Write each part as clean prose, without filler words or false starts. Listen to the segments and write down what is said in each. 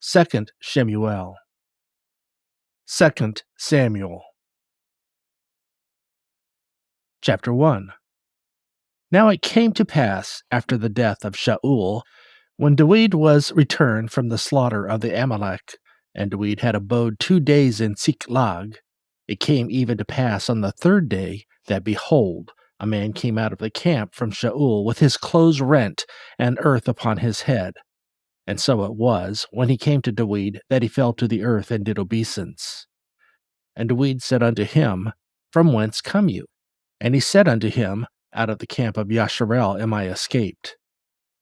Second Shemuel. Second Samuel. Chapter 1. Now it came to pass, after the death of Shaul, when David was returned from the slaughter of the Amalek, and David had abode 2 days in Ziklag, it came even to pass on the 3rd day that, behold, a man came out of the camp from Shaul with his clothes rent and earth upon his head. And so it was, when he came to David, that he fell to the earth and did obeisance. And David said unto him, From whence come you? And he said unto him, Out of the camp of Yasharel am I escaped.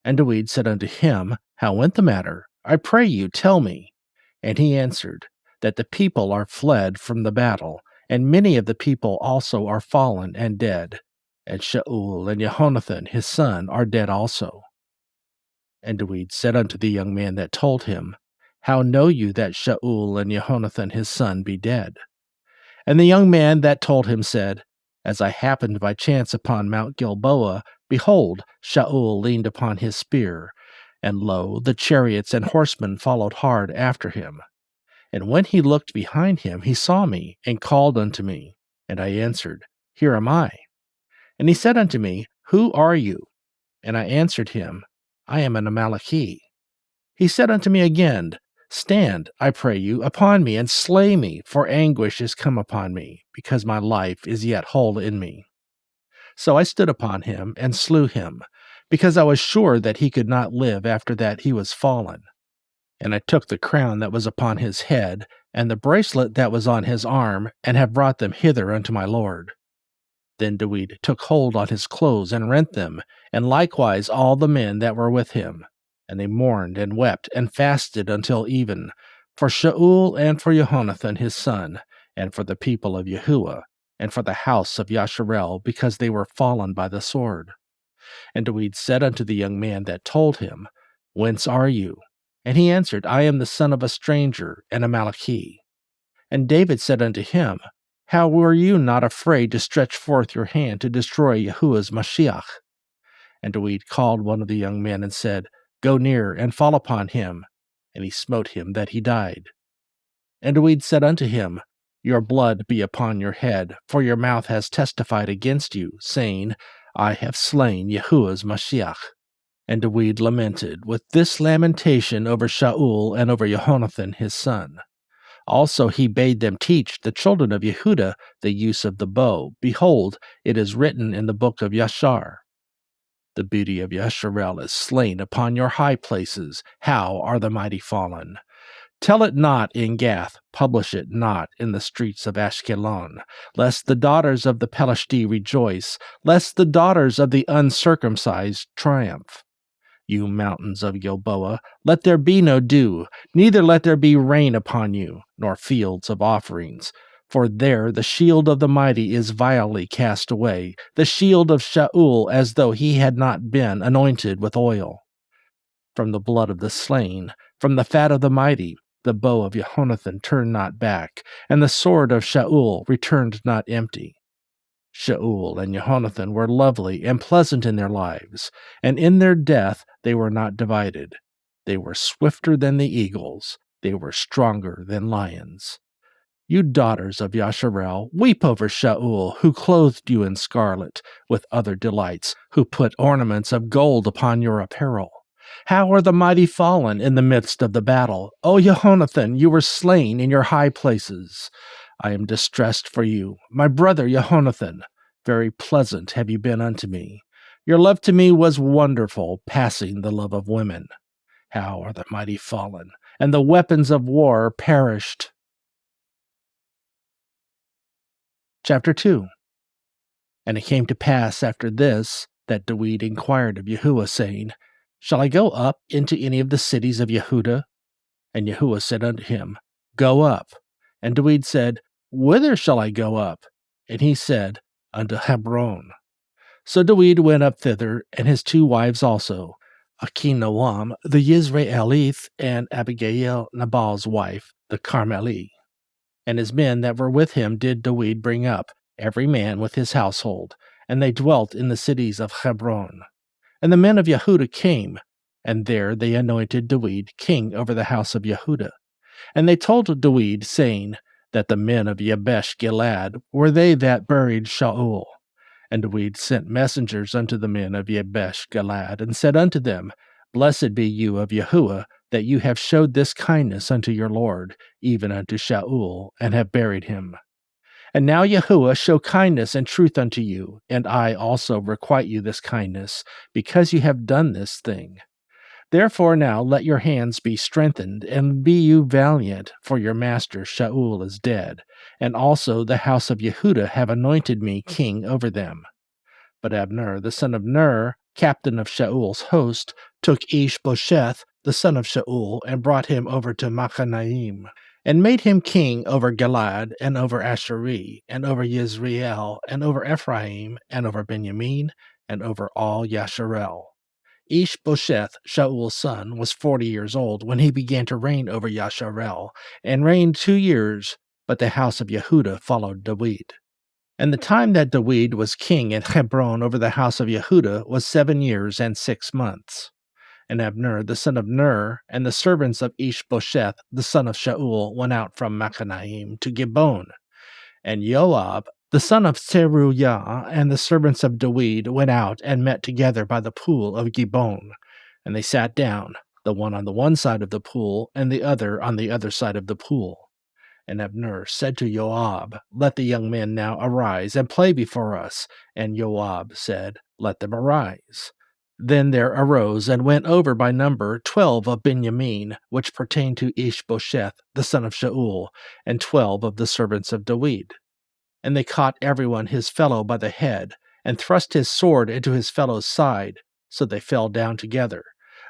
And David said unto him, How went the matter? I pray you, tell me. And he answered, That the people are fled from the battle, and many of the people also are fallen and dead. And Shaul and Jehonathan his son are dead also. And David said unto the young man that told him, How know you that Shaul and Jehonathan his son be dead? And the young man that told him said, As I happened by chance upon Mount Gilboa, behold, Shaul leaned upon his spear, and lo, the chariots and horsemen followed hard after him. And when he looked behind him, he saw me, and called unto me. And I answered, Here am I. And he said unto me, Who are you? And I answered him, I am an Amalekite. He said unto me again, Stand, I pray you, upon me, and slay me, for anguish is come upon me, because my life is yet whole in me. So I stood upon him, and slew him, because I was sure that he could not live after that he was fallen. And I took the crown that was upon his head, and the bracelet that was on his arm, and have brought them hither unto my lord. Then David took hold on his clothes, and rent them, and likewise all the men that were with him. And they mourned and wept and fasted until even, for Shaul and for Jehonathan his son, and for the people of Yahuah, and for the house of Yasharel, because they were fallen by the sword. And David said unto the young man that told him, Whence are you? And he answered, I am the son of a stranger, an Amalekite. And David said unto him, How were you not afraid to stretch forth your hand to destroy Yahuah's Mashiach? And David called one of the young men and said, Go near and fall upon him. And he smote him that he died. And David said unto him, Your blood be upon your head, for your mouth has testified against you, saying, I have slain Yahuah's Mashiach. And David lamented with this lamentation over Shaul and over Jehonathan his son. Also he bade them teach the children of Yehudah the use of the bow. Behold, it is written in the book of Yashar. The beauty of Yasharel is slain upon your high places. How are the mighty fallen? Tell it not in Gath, publish it not in the streets of Ashkelon, lest the daughters of the Pelishti rejoice, lest the daughters of the uncircumcised triumph. You mountains of Gilboa, let there be no dew, neither let there be rain upon you, nor fields of offerings. For there the shield of the mighty is vilely cast away, the shield of Shaul, as though he had not been anointed with oil. From the blood of the slain, from the fat of the mighty, the bow of Jehonathan turned not back, and the sword of Shaul returned not empty. Shaul and Jehonathan were lovely and pleasant in their lives, and in their death they were not divided. They were swifter than the eagles, they were stronger than lions. You daughters of Yasharel, weep over Shaul, who clothed you in scarlet, with other delights, who put ornaments of gold upon your apparel. How are the mighty fallen in the midst of the battle? O Jehonathan, you were slain in your high places. I am distressed for you, my brother Jehonathan. Very pleasant have you been unto me. Your love to me was wonderful, passing the love of women. How are the mighty fallen, and the weapons of war perished. Chapter 2. And it came to pass after this, that David inquired of Yahuah, saying, Shall I go up into any of the cities of Yehudah? And Yahuah said unto him, Go up. And David said, Whither shall I go up? And he said, Unto Hebron. So David went up thither, and his 2 wives also, Achinoam the Yisraelith, and Abigail Nabal's wife, the Carmelite. And his men that were with him did David bring up, every man with his household, and they dwelt in the cities of Hebron. And the men of Yehudah came, and there they anointed David king over the house of Yehudah. And they told David, saying, that the men of Yabesh Gilead were they that buried Shaul. And David sent messengers unto the men of Yabesh Gilead, and said unto them, Blessed be you of Yahuah, that you have showed this kindness unto your Lord, even unto Shaul, and have buried him. And now Yahuah show kindness and truth unto you, and I also requite you this kindness, because you have done this thing. Therefore now let your hands be strengthened, and be you valiant, for your master Shaul is dead, and also the house of Yehudah have anointed me king over them. But Abner, the son of Ner, captain of Shaul's host, took Ishbosheth, the son of Shaul, and brought him over to Machanaim, and made him king over Gilad, and over Asherie, and over Yisrael, and over Ephraim, and over Benjamin, and over all Yasharel. Ishbosheth, Shaul's son, was 40 years old when he began to reign over Yasharel, and reigned 2 years, but the house of Yehudah followed David. And the time that David was king in Hebron over the house of Yehudah was 7 years and 6 months. And Abner, the son of Ner, and the servants of Ishbosheth, the son of Shaul, went out from Machanaim to Gibeon. And Joab, the son of Zeruiah, and the servants of David went out and met together by the pool of Gibeon. And they sat down, the one on the one side of the pool, and the other on the other side of the pool. And Abner said to Joab, Let the young men now arise and play before us. And Joab said, Let them arise. Then there arose and went over by number 12 of Benjamin, which pertained to Ishbosheth, the son of Shaul, and 12 of the servants of David. And they caught everyone his fellow by the head, and thrust his sword into his fellow's side, so they fell down together.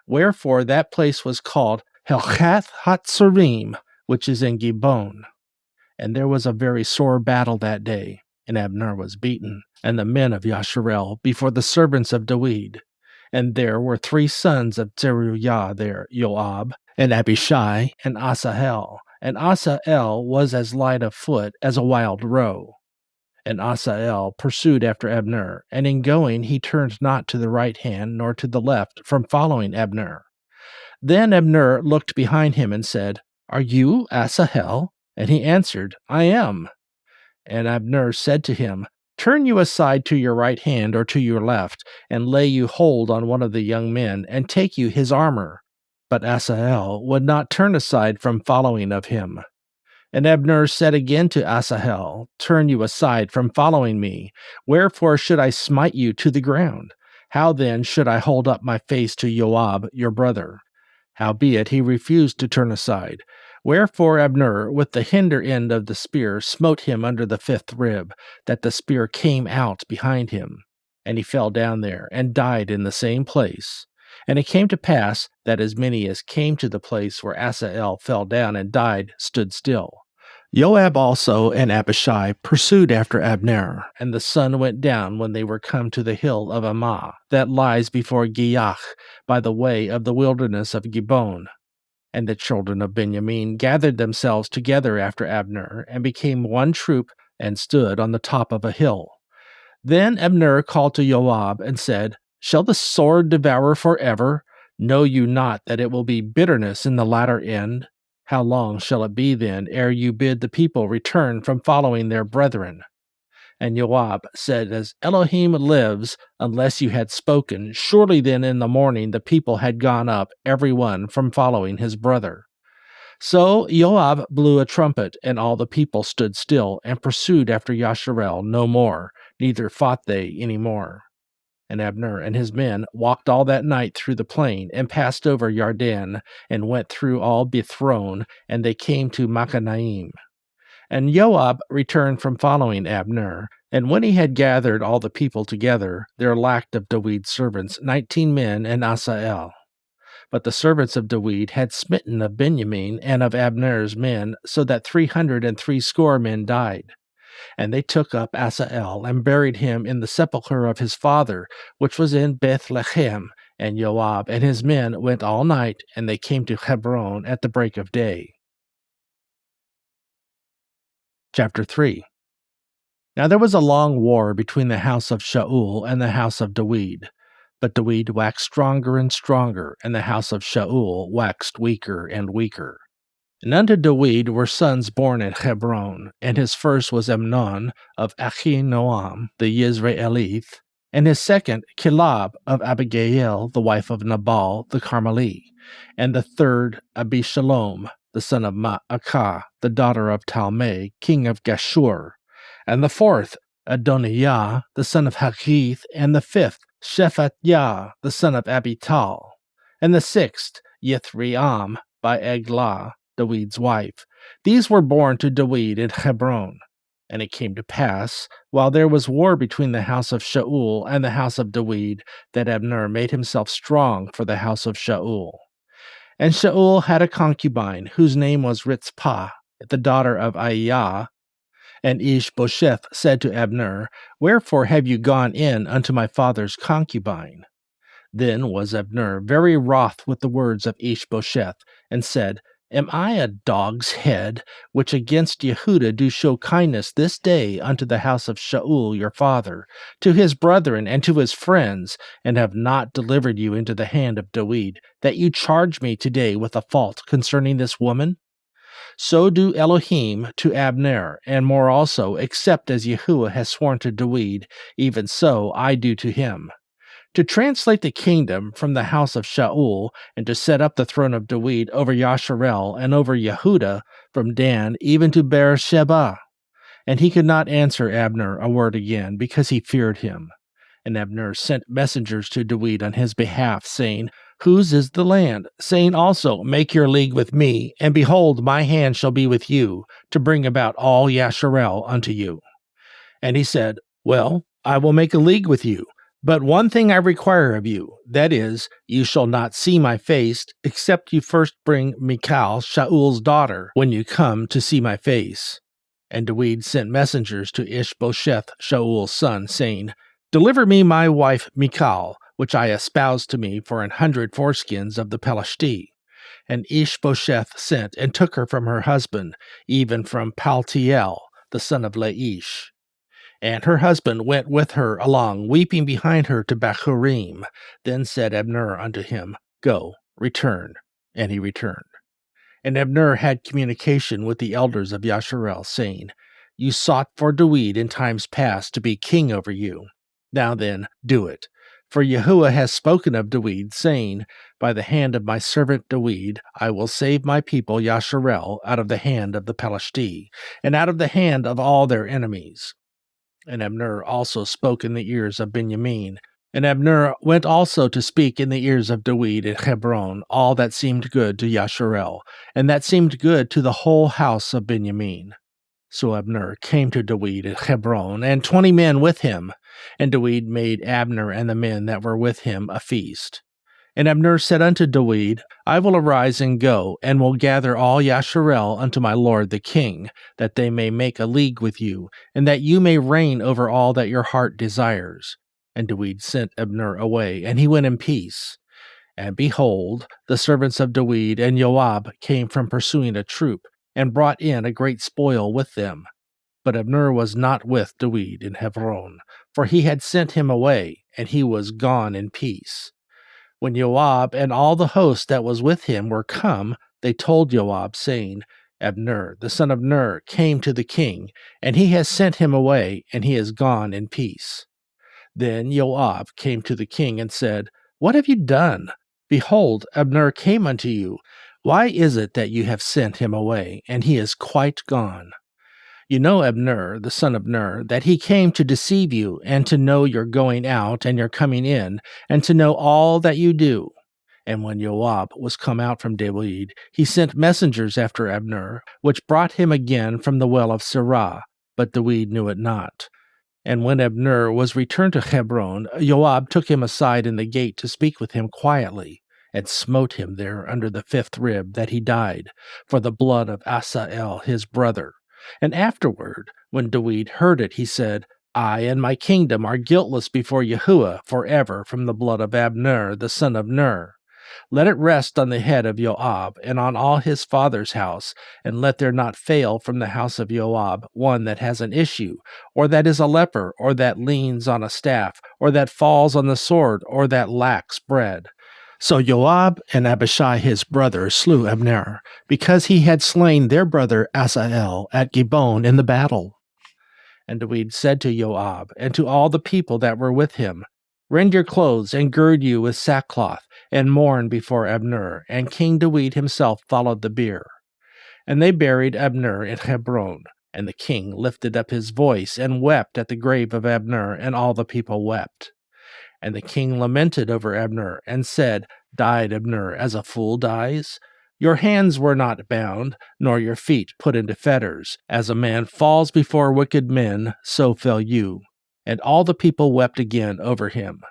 Wherefore that place was called Helkath Hatzerim, which is in Gibeon. And there was a very sore battle that day, and Abner was beaten, and the men of Yasharel before the servants of David. And there were 3 sons of Zeruiah there, Joab, and Abishai, and Asahel. And Asahel was as light of foot as a wild roe. And Asahel pursued after Abner, and in going he turned not to the right hand nor to the left from following Abner. Then Abner looked behind him and said, Are you Asahel? And he answered, I am. And Abner said to him, Turn you aside to your right hand or to your left, and lay you hold on one of the young men, and take you his armor. But Asahel would not turn aside from following of him. And Abner said again to Asahel, Turn you aside from following me. Wherefore should I smite you to the ground? How then should I hold up my face to Joab your brother? Howbeit he refused to turn aside. Wherefore Abner, with the hinder end of the spear, smote him under the 5th rib, that the spear came out behind him. And he fell down there, and died in the same place. And it came to pass that as many as came to the place where Asahel fell down and died stood still. Joab also and Abishai pursued after Abner, and the sun went down when they were come to the hill of Ammah, that lies before Giach, by the way of the wilderness of Gibeon. And the children of Benjamin gathered themselves together after Abner, and became one troop, and stood on the top of a hill. Then Abner called to Joab, and said, Shall the sword devour forever? Know you not that it will be bitterness in the latter end? How long shall it be then ere you bid the people return from following their brethren? And Joab said, As Elohim lives, unless you had spoken, surely then in the morning the people had gone up, every one from following his brother. So Joab blew a trumpet, and all the people stood still, and pursued after Yasharel no more, neither fought they any more. And Abner and his men walked all that night through the plain, and passed over Yarden, and went through all Bithron, and they came to Machanaim. And Joab returned from following Abner, and when he had gathered all the people together, there lacked of David's servants 19 men and Asahel. But the servants of David had smitten of Benjamin and of Abner's men, so that 360 men died. And they took up Asahel, and buried him in the sepulchre of his father, which was in Bethlehem. And Joab and his men went all night, and they came to Hebron at the break of day. Chapter 3. Now there was a long war between the house of Shaul and the house of David. But David waxed stronger and stronger, and the house of Shaul waxed weaker and weaker. And unto David were sons born at Hebron, and his first was Amnon of Achinoam the Yisraelith, and his second Kilab of Abigail the wife of Nabal the Carmelite, and the third Abishalom the son of Maacah the daughter of Talmai king of Geshur, and the fourth Adonijah the son of Haggith, and the fifth Shephatiah the son of Abital, and the sixth Yithream by Eglah David's wife. These were born to David in Hebron. And it came to pass, while there was war between the house of Shaul and the house of David, that Abner made himself strong for the house of Shaul. And Shaul had a concubine, whose name was Ritzpah, the daughter of Aiah. And Ishbosheth said to Abner, Wherefore have you gone in unto my father's concubine? Then was Abner very wroth with the words of Ishbosheth, and said, Am I a dog's head, which against Yehudah do show kindness this day unto the house of Shaul your father, to his brethren and to his friends, and have not delivered you into the hand of David, that you charge me today with a fault concerning this woman? So do Elohim to Abner, and more also, except as Yahuah has sworn to David, even so I do to him. To translate the kingdom from the house of Shaul, and to set up the throne of David over Yasharel and over Yehudah, from Dan even to Beersheba. And he could not answer Abner a word again, because he feared him. And Abner sent messengers to David on his behalf, saying, Whose is the land? Saying also, Make your league with me, and behold, my hand shall be with you, to bring about all Yasharel unto you. And he said, Well, I will make a league with you. But one thing I require of you, that is, you shall not see my face, except you first bring Michal, Shaul's daughter, when you come to see my face. And David sent messengers to Ishbosheth, Shaul's son, saying, Deliver me my wife Michal, which I espoused to me for 100 foreskins of the Pelishti. And Ishbosheth sent and took her from her husband, even from Paltiel, the son of Laish. And her husband went with her along, weeping behind her to Bahurim. Then said Abner unto him, Go, return. And he returned. And Abner had communication with the elders of Yasharel, saying, You sought for David in times past to be king over you. Now then, do it. For Yahuah has spoken of David, saying, By the hand of my servant David I will save my people Yasharel out of the hand of the Pelishti, and out of the hand of all their enemies. And Abner also spoke in the ears of Benjamin. And Abner went also to speak in the ears of David at Hebron all that seemed good to Yasharel, and that seemed good to the whole house of Benjamin. So Abner came to David at Hebron, and 20 men with him. And David made Abner and the men that were with him a feast. And Abner said unto David, I will arise and go, and will gather all Yasharel unto my lord the king, that they may make a league with you, and that you may reign over all that your heart desires. And David sent Abner away, and he went in peace. And behold, the servants of David and Joab came from pursuing a troop, and brought in a great spoil with them. But Abner was not with David in Hebron, for he had sent him away, and he was gone in peace. When Joab and all the host that was with him were come, they told Joab, saying, Abner, the son of Ner, came to the king, and he has sent him away, and he is gone in peace. Then Joab came to the king and said, What have you done? Behold, Abner came unto you. Why is it that you have sent him away, and he is quite gone? You know Abner, the son of Ner, that he came to deceive you, and to know your going out and your coming in, and to know all that you do. And when Joab was come out from David, he sent messengers after Abner, which brought him again from the well of Sirah, but David knew it not. And when Abner was returned to Hebron, Joab took him aside in the gate to speak with him quietly, and smote him there under the 5th rib, that he died, for the blood of Asael his brother. And afterward, when David heard it, he said, I and my kingdom are guiltless before Yahuah forever from the blood of Abner the son of Ner. Let it rest on the head of Joab and on all his father's house, and let there not fail from the house of Joab one that has an issue, or that is a leper, or that leans on a staff, or that falls on the sword, or that lacks bread." So Joab and Abishai his brother slew Abner, because he had slain their brother Asael at Gibeon in the battle. And David said to Joab and to all the people that were with him, "Rend your clothes and gird you with sackcloth, and mourn before Abner." And King David himself followed the bier. And they buried Abner in Hebron. And the king lifted up his voice and wept at the grave of Abner, and all the people wept. And the king lamented over Abner, and said, "Died Abner as a fool dies? Your hands were not bound, nor your feet put into fetters. As a man falls before wicked men, so fell you." And all the people wept again over him.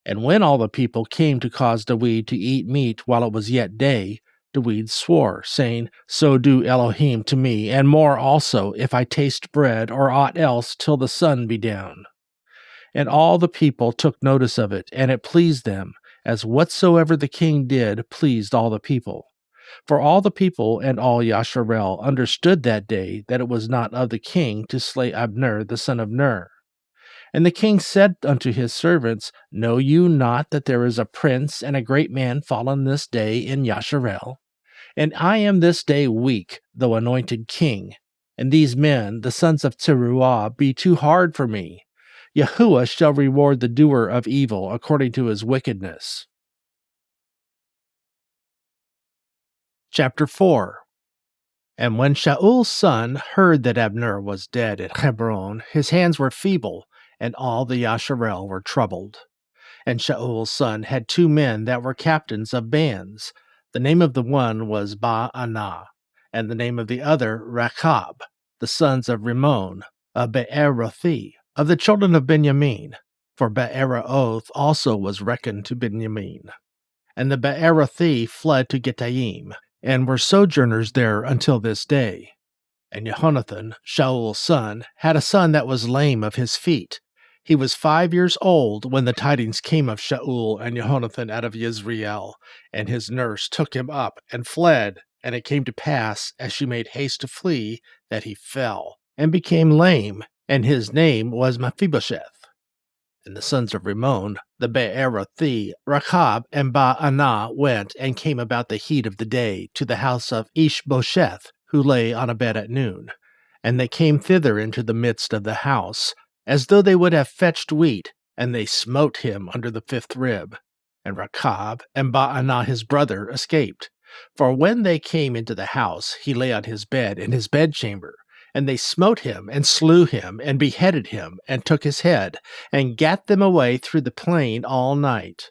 And when all the people came to cause David to eat meat while it was yet day, David swore, saying, "So do Elohim to me, and more also, if I taste bread or aught else till the sun be down." And all the people took notice of it, and it pleased them, as whatsoever the king did pleased all the people. For all the people and all Yasharel understood that day that it was not of the king to slay Abner the son of Ner. And the king said unto his servants, "Know you not that there is a prince and a great man fallen this day in Yasharel? And I am this day weak, though anointed king. And these men, the sons of Teruah, be too hard for me. Yahuah shall reward the doer of evil according to his wickedness." Chapter 4. And when Shaul's son heard that Abner was dead at Hebron, his hands were feeble, and all the Yasharel were troubled. And Shaul's son had 2 men that were captains of bands. The name of the one was Baanah, and the name of the other Rechab, the sons of Rimmon, a Beerothi, of the children of Benjamin, for Beeroth also was reckoned to Benjamin. And the Beerothi fled to Gittaim, and were sojourners there until this day. And Jehonathan, Shaul's son, had a son that was lame of his feet. He was 5 years old when the tidings came of Shaul and Jehonathan out of Yisrael, and his nurse took him up and fled. And it came to pass, as she made haste to flee, that he fell, and became lame, and his name was Mephibosheth. And the sons of Rimmon, the Beerothi, Rechab, and Baanah went and came about the heat of the day to the house of Ishbosheth, who lay on a bed at noon. And they came thither into the midst of the house, as though they would have fetched wheat, and they smote him under the 5th rib. And Rechab and Baanah his brother escaped. For when they came into the house, he lay on his bed in his bedchamber. And they smote him, and slew him, and beheaded him, and took his head, and gat them away through the plain all night.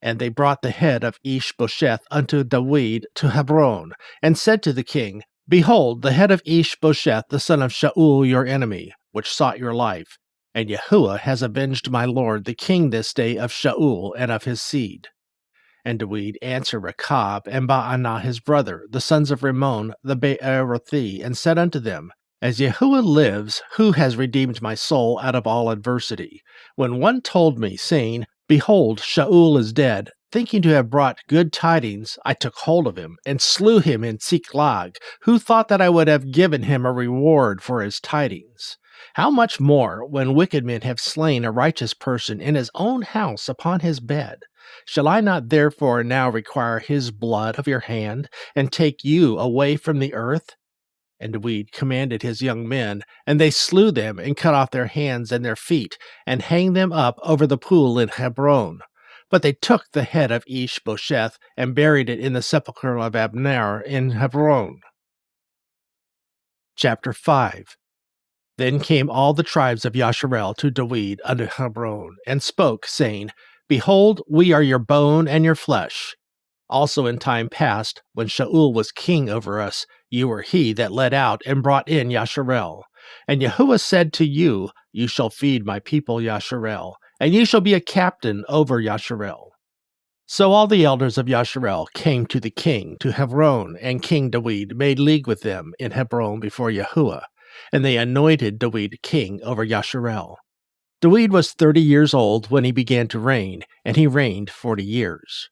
And they brought the head of Ishbosheth unto David to Hebron, and said to the king, "Behold, the head of Ishbosheth the son of Shaul your enemy, which sought your life. And Yahuah has avenged my lord the king this day of Shaul and of his seed." And David answered Rechab and Baanah his brother, the sons of Rimmon the Beerothi, and said unto them, "As Yahuah lives, who has redeemed my soul out of all adversity, when one told me, saying, Behold, Shaul is dead, thinking to have brought good tidings, I took hold of him, and slew him in Ziklag, who thought that I would have given him a reward for his tidings? How much more, when wicked men have slain a righteous person in his own house upon his bed? Shall I not therefore now require his blood of your hand, and take you away from the earth?" And David commanded his young men, and they slew them, and cut off their hands and their feet, and hanged them up over the pool in Hebron. But they took the head of Ishbosheth, and buried it in the sepulchre of Abner in Hebron. Chapter 5. Then came all the tribes of Yasharel to David unto Hebron, and spoke, saying, Behold, we are your bone and your flesh. Also in time past, when Shaul was king over us, you were he that led out and brought in Yasharel. And Yahuah said to you, You shall feed my people Yasharel, and you shall be a captain over Yasharel. So all the elders of Yasharel came to the king to Hebron, and King David made league with them in Hebron before Yahuah, and they anointed David king over Yasharel. David was 30 years old when he began to reign, and he reigned 40 years.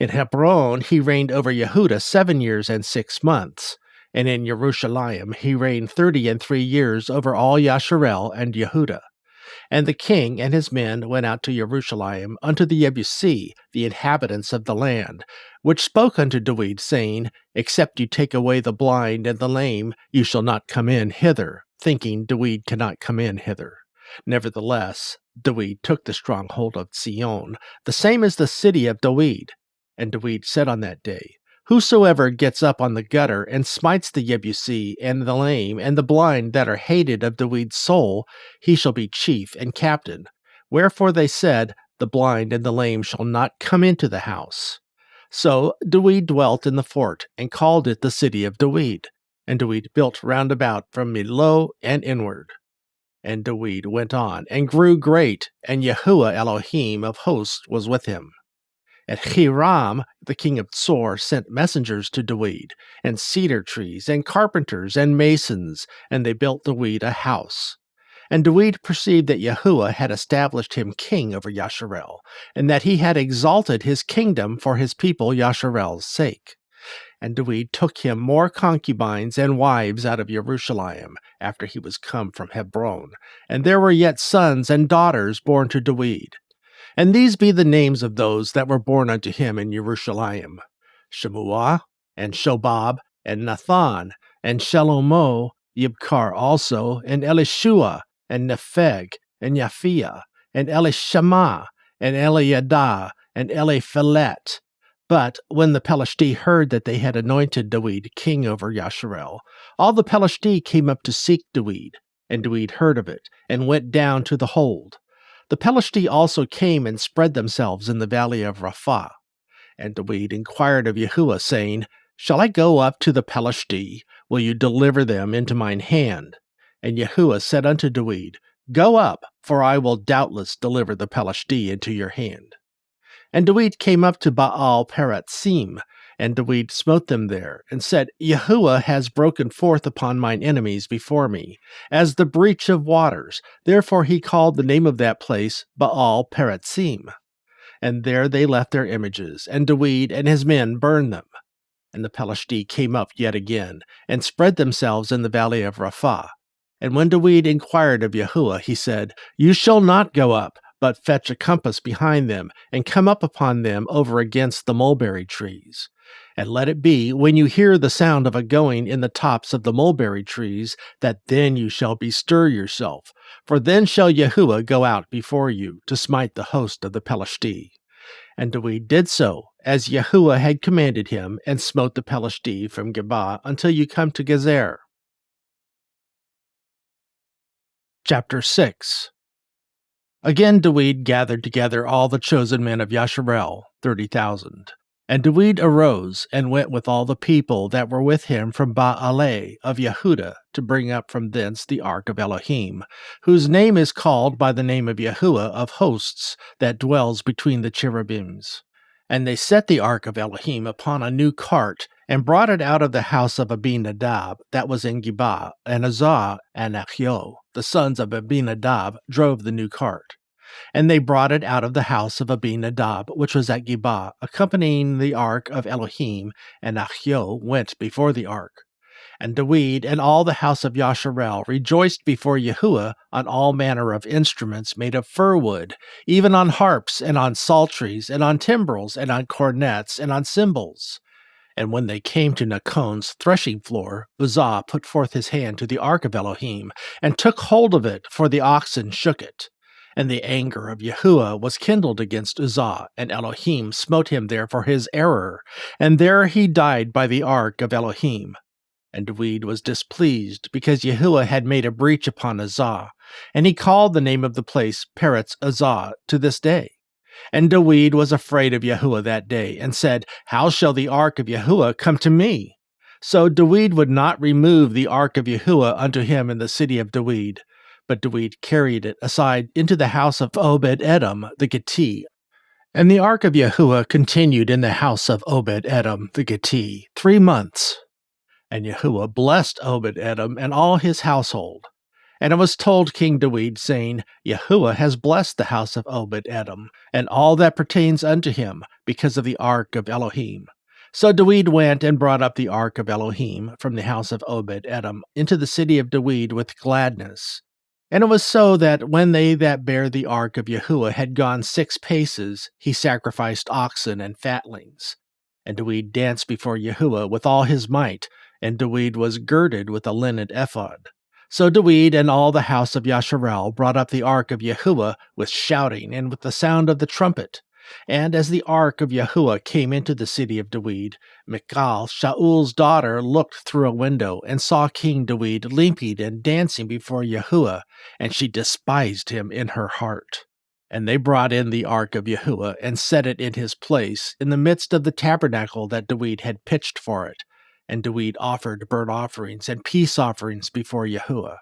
In Hebron he reigned over Yehudah 7 years and 6 months, and in Jerusalem he reigned 30 and 3 years over all Yasharel and Yehudah. And the king and his men went out to Jerusalem unto the Yebusi, the inhabitants of the land, which spoke unto David, saying, Except you take away the blind and the lame, you shall not come in hither, thinking David cannot come in hither. Nevertheless, David took the stronghold of Zion, the same as the city of David. And David said on that day, Whosoever gets up on the gutter and smites the Yebusi and the lame and the blind that are hated of David's soul, he shall be chief and captain. Wherefore they said, The blind and the lame shall not come into the house. So David dwelt in the fort, and called it the city of David. And David built round about from Millo and inward. And David went on, and grew great, and Yahuah Elohim of hosts was with him. And Hiram, the king of Tsor, sent messengers to David, and cedar trees, and carpenters, and masons, and they built David a house. And David perceived that Yahuah had established him king over Yasharel, and that he had exalted his kingdom for his people Yasharel's sake. And David took him more concubines and wives out of Jerusalem, after he was come from Hebron, and there were yet sons and daughters born to David. And these be the names of those that were born unto him in Jerusalem: Shemuah, and Shobab, and Nathan, and Shelomo, Yibkar also, and Elishua, and Nepheg, and Yaphiah, and Elishama, and Eliadah, and Eliphelet. But when the Pelishti heard that they had anointed David king over Yasharel, all the Pelishti came up to seek David, and David heard of it, and went down to the hold. The Pelishti also came and spread themselves in the valley of Rapha. And David inquired of Yahuah, saying, Shall I go up to the Pelishti? Will you deliver them into mine hand? And Yahuah said unto David, Go up, for I will doubtless deliver the Pelishti into your hand. And David came up to Baal Perazim, and David smote them there, and said, Yahuah has broken forth upon mine enemies before me, as the breach of waters. Therefore he called the name of that place Baal Perazim. And there they left their images, and David and his men burned them. And the Pelishti came up yet again, and spread themselves in the valley of Rapha. And when David inquired of Yahuah, he said, You shall not go up, but fetch a compass behind them, and come up upon them over against the mulberry trees. And let it be, when you hear the sound of a going in the tops of the mulberry trees, that then you shall bestir yourself, for then shall Yahuah go out before you to smite the host of the Pelishti. And David did so, as Yahuah had commanded him, and smote the Pelishti from Geba until you come to Gezer. Chapter 6. Again David gathered together all the chosen men of Yasharel, 30,000. And David arose, and went with all the people that were with him from Baaleh of Yehudah, to bring up from thence the ark of Elohim, whose name is called by the name of Yahuah of hosts, that dwells between the cherubims. And they set the ark of Elohim upon a new cart, and brought it out of the house of Abinadab, that was in Geba, and Uzzah and Achio, the sons of Abinadab, drove the new cart. And they brought it out of the house of Abinadab, which was at Geba, accompanying the ark of Elohim, and Achio went before the ark. And David and all the house of Yasharel rejoiced before Yahuah on all manner of instruments made of fir wood, even on harps, and on psalteries, and on timbrels, and on cornets, and on cymbals. And when they came to Nachon's threshing floor, Uzzah put forth his hand to the ark of Elohim, and took hold of it, for the oxen shook it. And the anger of Yahuah was kindled against Uzzah, and Elohim smote him there for his error, and there he died by the ark of Elohim. And David was displeased, because Yahuah had made a breach upon Uzzah, and he called the name of the place Peretz Uzzah to this day. And David was afraid of Yahuah that day, and said, How shall the ark of Yahuah come to me? So David would not remove the ark of Yahuah unto him in the city of David, but David carried it aside into the house of Obed-Edom the Gittite. And the ark of Yahuah continued in the house of Obed-Edom the Gittite 3 months. And Yahuah blessed Obed-Edom and all his household. And it was told King David, saying, Yahuah has blessed the house of Obed-Edom, and all that pertains unto him, because of the ark of Elohim. So David went and brought up the ark of Elohim from the house of Obed-Edom into the city of David with gladness. And it was so that when they that bare the ark of Yahuah had gone 6 paces, he sacrificed oxen and fatlings. And David danced before Yahuah with all his might, and David was girded with a linen ephod. So David and all the house of Yasharel brought up the ark of Yahuah with shouting and with the sound of the trumpet. And as the ark of Yahuah came into the city of David, Michal, Shaul's daughter, looked through a window and saw King David leaping and dancing before Yahuah, and she despised him in her heart. And they brought in the ark of Yahuah and set it in his place in the midst of the tabernacle that David had pitched for it. And David offered burnt offerings and peace offerings before Yahuah.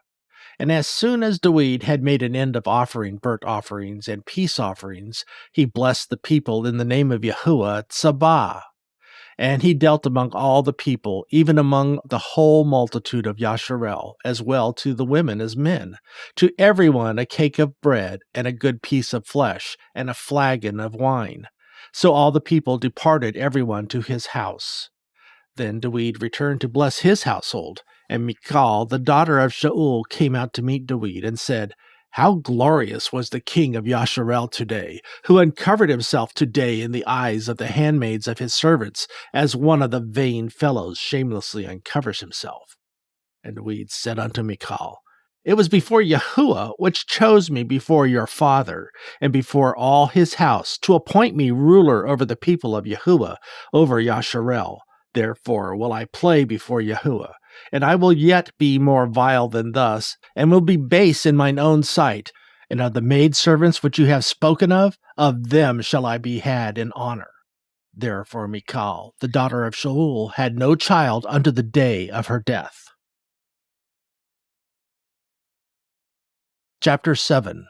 And as soon as David had made an end of offering burnt offerings and peace offerings, he blessed the people in the name of Yahuah at Sabah. And he dealt among all the people, even among the whole multitude of Yasharel, as well to the women as men, to every one a cake of bread, and a good piece of flesh, and a flagon of wine. So all the people departed every one to his house. Then David returned to bless his household, and Michal, the daughter of Shaul, came out to meet David, and said, How glorious was the king of Yasharel today, who uncovered himself today in the eyes of the handmaids of his servants, as one of the vain fellows shamelessly uncovers himself. And David said unto Michal, It was before Yahuah which chose me before your father, and before all his house, to appoint me ruler over the people of Yahuah, over Yasharel. Therefore will I play before Yahuah, and I will yet be more vile than thus, and will be base in mine own sight. And of the maidservants which you have spoken of them shall I be had in honor. Therefore Michal, the daughter of Shaul, had no child unto the day of her death. Chapter 7.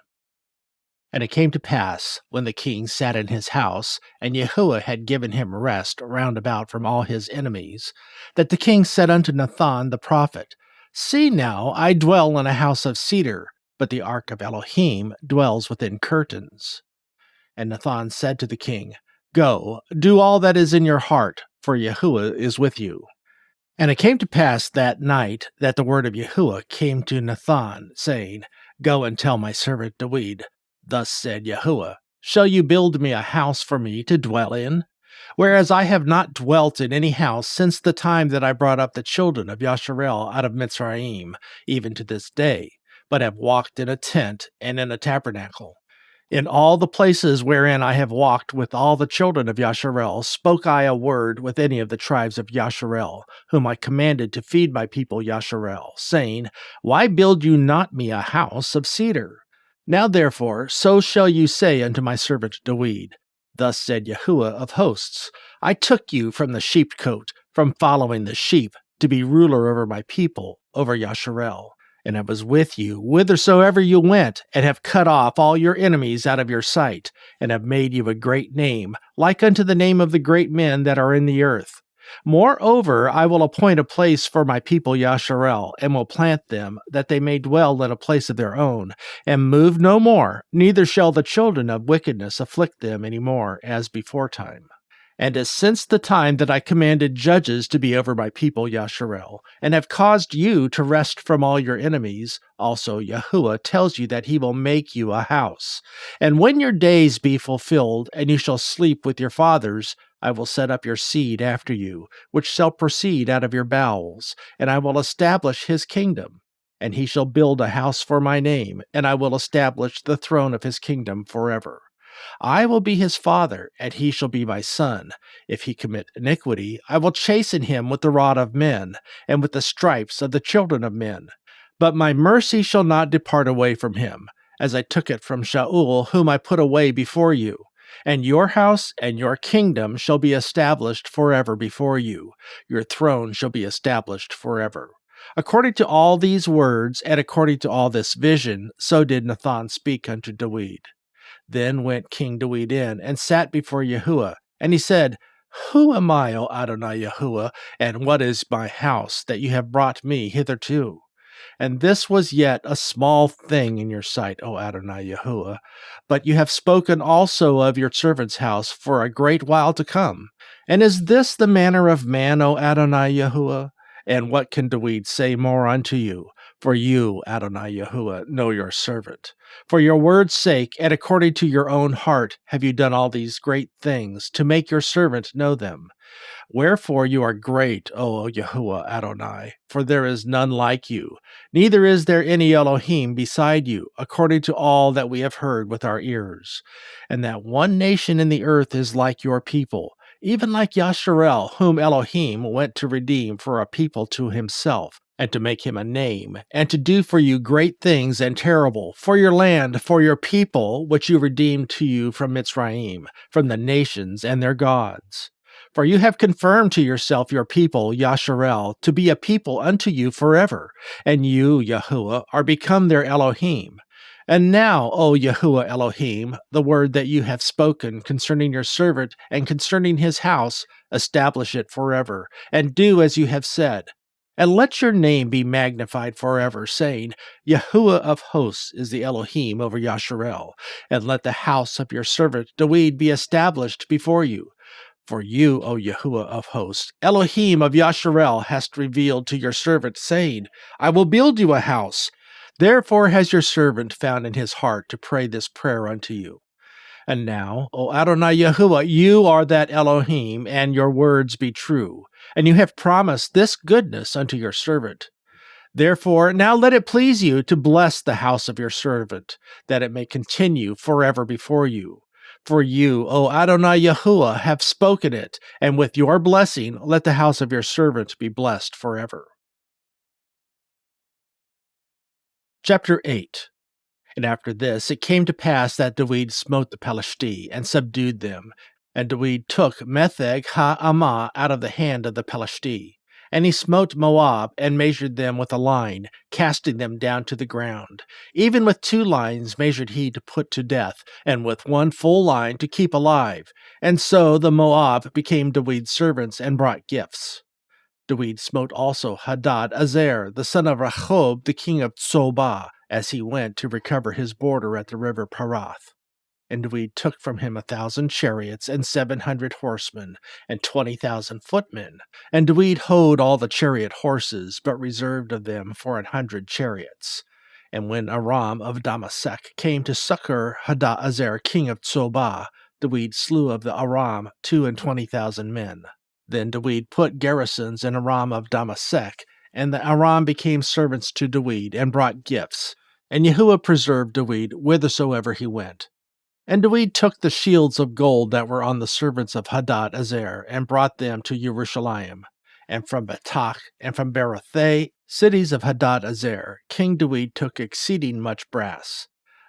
And it came to pass, when the king sat in his house, and Yahuah had given him rest round about from all his enemies, that the king said unto Nathan the prophet, See now, I dwell in a house of cedar, but the ark of Elohim dwells within curtains. And Nathan said to the king, Go, do all that is in your heart, for Yahuah is with you. And it came to pass that night that the word of Yahuah came to Nathan, saying, Go and tell my servant David, Thus said Yahuah, Shall you build me a house for me to dwell in? Whereas I have not dwelt in any house since the time that I brought up the children of Yasharel out of Mitzrayim, even to this day, but have walked in a tent and in a tabernacle. In all the places wherein I have walked with all the children of Yasharel, spoke I a word with any of the tribes of Yasharel, whom I commanded to feed my people Yasharel, saying, Why build you not me a house of cedar? Now therefore, so shall you say unto my servant David, Thus said Yahuah of hosts, I took you from the sheepcote, from following the sheep, to be ruler over my people, over Yasharel. And I was with you whithersoever you went, and have cut off all your enemies out of your sight, and have made you a great name, like unto the name of the great men that are in the earth. Moreover, I will appoint a place for my people Yasharel, and will plant them, that they may dwell in a place of their own, and move no more, neither shall the children of wickedness afflict them any more, as beforetime. And as since the time that I commanded judges to be over my people Yasharel, and have caused you to rest from all your enemies, also Yahuah tells you that he will make you a house. And when your days be fulfilled, and you shall sleep with your fathers, I will set up your seed after you, which shall proceed out of your bowels, and I will establish his kingdom. And he shall build a house for my name, and I will establish the throne of his kingdom forever. I will be his father, and he shall be my son. If he commit iniquity, I will chasten him with the rod of men, and with the stripes of the children of men. But my mercy shall not depart away from him, as I took it from Shaul, whom I put away before you. And your house and your kingdom shall be established forever before you. Your throne shall be established forever. According to all these words, and according to all this vision, so did Nathan speak unto David. Then went King David in, and sat before Yahuah. And he said, Who am I, O Adonai Yahuah, and what is my house, that you have brought me hitherto? And this was yet a small thing in your sight, O Adonai Yahuwah. But you have spoken also of your servant's house for a great while to come. And is this the manner of man, O Adonai Yahuwah? And what can David say more unto you? For you, Adonai Yahuwah, know your servant. For your word's sake, and according to your own heart, have you done all these great things, to make your servant know them. Wherefore you are great, O Yahuwah Adonai, for there is none like you, neither is there any Elohim beside you, according to all that we have heard with our ears. And that one nation in the earth is like your people, even like Yasharel, whom Elohim went to redeem for a people to himself, and to make him a name, and to do for you great things and terrible, for your land, for your people, which you redeemed to you from Mitzrayim, from the nations and their gods. For you have confirmed to yourself your people, Yasharel, to be a people unto you forever, and you, Yahuwah, are become their Elohim. And now, O Yahuwah Elohim, the word that you have spoken concerning your servant and concerning his house, establish it forever, and do as you have said. And let your name be magnified forever, saying, Yahuwah of hosts is the Elohim over Yasharel, and let the house of your servant David be established before you. For you, O Yahuwah of hosts, Elohim of Yasharel, hast revealed to your servant, saying, I will build you a house. Therefore has your servant found in his heart to pray this prayer unto you. And now, O Adonai Yahuwah, you are that Elohim, and your words be true. And you have promised this goodness unto your servant. Therefore, now let it please you to bless the house of your servant, that it may continue forever before you. For you, O Adonai Yahuwah, have spoken it, and with your blessing let the house of your servant be blessed forever. Chapter 8. And after this it came to pass that David smote the Pelishti, and subdued them. And David took Metheg ha-Amah out of the hand of the Pelishti. And he smote Moab, and measured them with a line, casting them down to the ground. Even with 2 lines measured he to put to death, and with 1 full line to keep alive. And so the Moab became David's servants, and brought gifts. David smote also Hadad-Ezer, the son of Rehob, the king of Tzobah, as he went to recover his border at the river Parath. And David took from him 1,000 chariots, and 700 horsemen, and 20,000 footmen. And David houghed all the chariot horses, but reserved of them for 100 chariots. And when Aram of Damasek came to succor Hadad-Ezer, king of Tzobah, David slew of the Aram 22,000 men. Then David put garrisons in Aram of Damasek, and the Aram became servants to David, and brought gifts. And Yahuwah preserved David whithersoever he went. And David took the shields of gold that were on the servants of Hadad-Ezer, and brought them to Jerusalem. And from Betach, and from Berothai, cities of Hadad-Ezer, King David took exceeding much brass.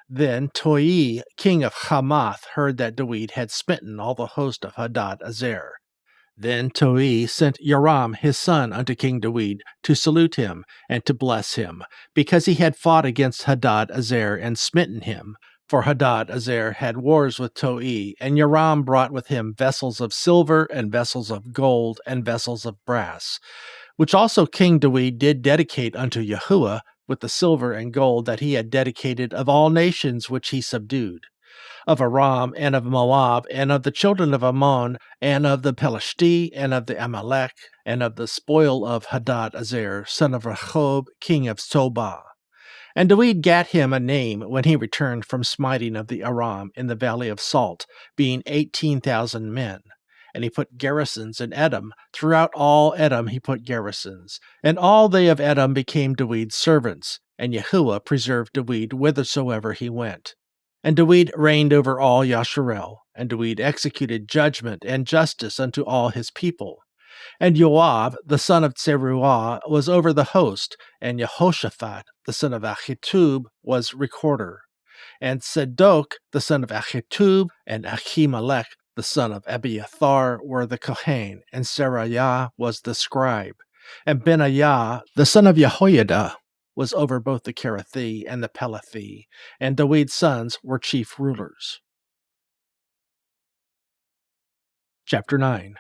Then Toi, king of Hamath, heard that David had smitten all the host of Hadad-Ezer. Then Toi sent Joram his son unto King David to salute him and to bless him, because he had fought against Hadad-Ezer and smitten him. For Hadad-Ezer had wars with Toi, and Joram brought with him vessels of silver, and vessels of gold, and vessels of brass, which also King David did dedicate unto Yahuwah, with the silver and gold that he had dedicated of all nations which he subdued. Of Aram, and of Moab, and of the children of Ammon, and of the Pelishti, and of the Amalek, and of the spoil of Hadad-Ezer, son of Rehob, king of Tzobah. And David gat him a name when he returned from smiting of the Aram in the valley of Salt, being 18,000 men. And he put garrisons in Edom. Throughout all Edom he put garrisons. And all they of Edom became David's servants. And Yahuwah preserved David whithersoever he went. And David reigned over all Yasharel. And David executed judgment and justice unto all his people. And Joab, the son of Zeruiah, was over the host, and Jehoshaphat, the son of Ahitub, was recorder. And Zadok, the son of Ahitub, and Ahimelech, the son of Abiathar, were the Kohen, and Seraiah was the scribe. And Benaiah, the son of Jehoiada, was over both the Kerethi and the Pelethi, and David's sons were chief rulers. Chapter 9.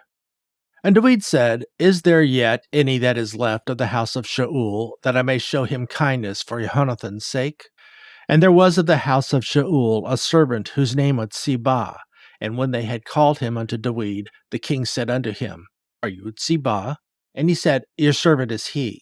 And David said, "Is there yet any that is left of the house of Shaul, that I may show him kindness for Jonathan's sake?" And there was of the house of Shaul a servant whose name was Ziba. And when they had called him unto David, the king said unto him, "Are you Ziba?" And he said, "Your servant is he."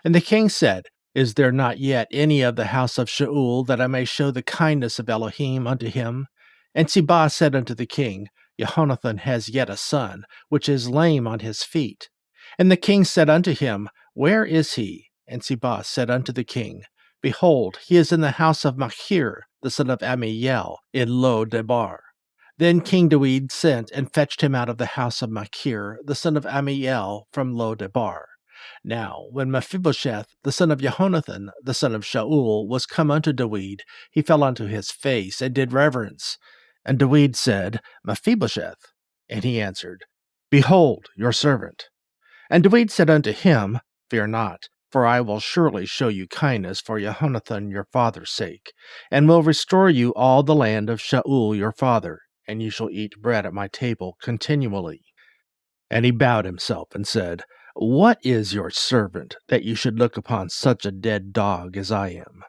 And the king said, "Is there not yet any of the house of Shaul, that I may show the kindness of Elohim unto him?" And Ziba said unto the king, "Jehonathan has yet a son, which is lame on his feet." And the king said unto him, "Where is he?" And Ziba said unto the king, "Behold, he is in the house of Machir, the son of Amiel, in Dabar." Then King David sent and fetched him out of the house of Machir, the son of Amiel, from Dabar. Now, when Mephibosheth, the son of Jehonathan, the son of Shaul, was come unto David, he fell unto his face and did reverence. And David said, "Mephibosheth." And he answered, "Behold, your servant." And David said unto him, "Fear not, for I will surely show you kindness for Jehonathan your father's sake, and will restore you all the land of Shaul your father, and you shall eat bread at my table continually." And he bowed himself and said, "What is your servant, that you should look upon such a dead dog as I am?"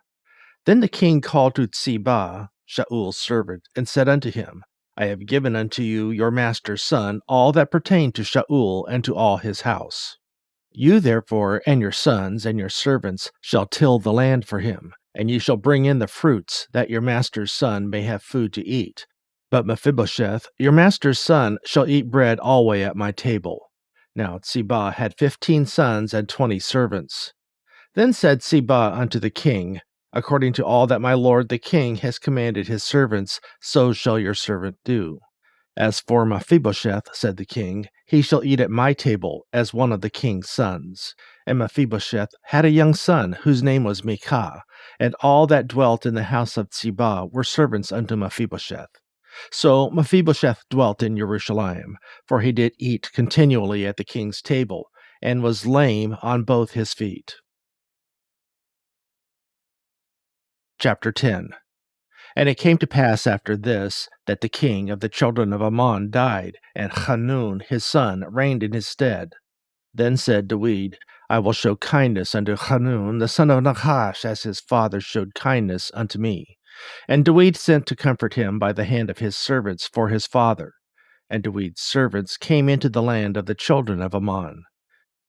Then the king called to Ziba, Shaul's servant, and said unto him, "I have given unto you your master's son all that pertained to Shaul and to all his house. You therefore and your sons and your servants shall till the land for him, and ye shall bring in the fruits, that your master's son may have food to eat. But Mephibosheth, your master's son, shall eat bread alway at my table." Now Ziba had 15 sons and 20 servants. Then said Ziba unto the king, "According to all that my lord the king has commanded his servants, so shall your servant do. As for Mephibosheth," said the king, "he shall eat at my table as one of the king's sons." And Mephibosheth had a young son, whose name was Micah, and all that dwelt in the house of Ziba were servants unto Mephibosheth. So Mephibosheth dwelt in Jerusalem, for he did eat continually at the king's table, and was lame on both his feet. Chapter 10. And it came to pass after this, that the king of the children of Ammon died, and Hanun his son reigned in his stead. Then said David, "I will show kindness unto Hanun the son of Nahash, as his father showed kindness unto me." And David sent to comfort him by the hand of his servants for his father. And David's servants came into the land of the children of Ammon.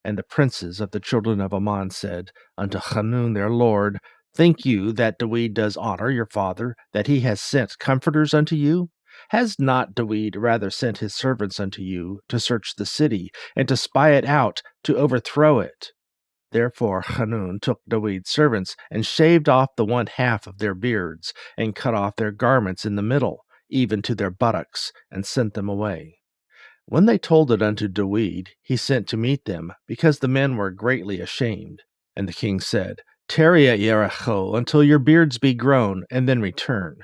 And the princes of the children of Ammon said unto Hanun their lord, "Think you that David does honor your father, that he has sent comforters unto you? Has not David rather sent his servants unto you, to search the city, and to spy it out, to overthrow it?" Therefore Hanun took David's servants, and shaved off the one half of their beards, and cut off their garments in the middle, even to their buttocks, and sent them away. When they told it unto David, he sent to meet them, because the men were greatly ashamed. And the king said, "Tarry at Jericho until your beards be grown, and then return."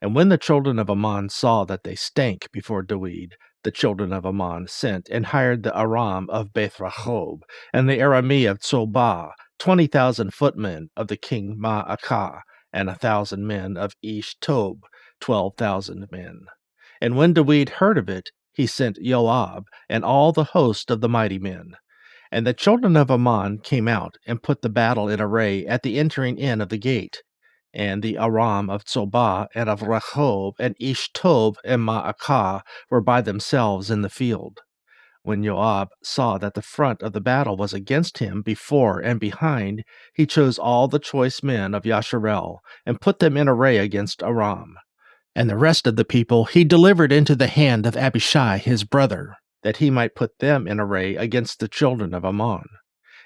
And when the children of Ammon saw that they stank before David, the children of Ammon sent and hired the Aram of Beth-Rehob, and the Arami of Zobah, 20,000 footmen of the king Maacah, and 1,000 men of Ish-Tob, 12,000 men. And when David heard of it, he sent Joab and all the host of the mighty men. And the children of Ammon came out and put the battle in array at the entering in of the gate. And the Aram of Zobah and of Rehob and Ish-Tob and Maacah were by themselves in the field. When Joab saw that the front of the battle was against him before and behind, he chose all the choice men of Yasharel and put them in array against Aram. And the rest of the people he delivered into the hand of Abishai his brother, that he might put them in array against the children of Ammon.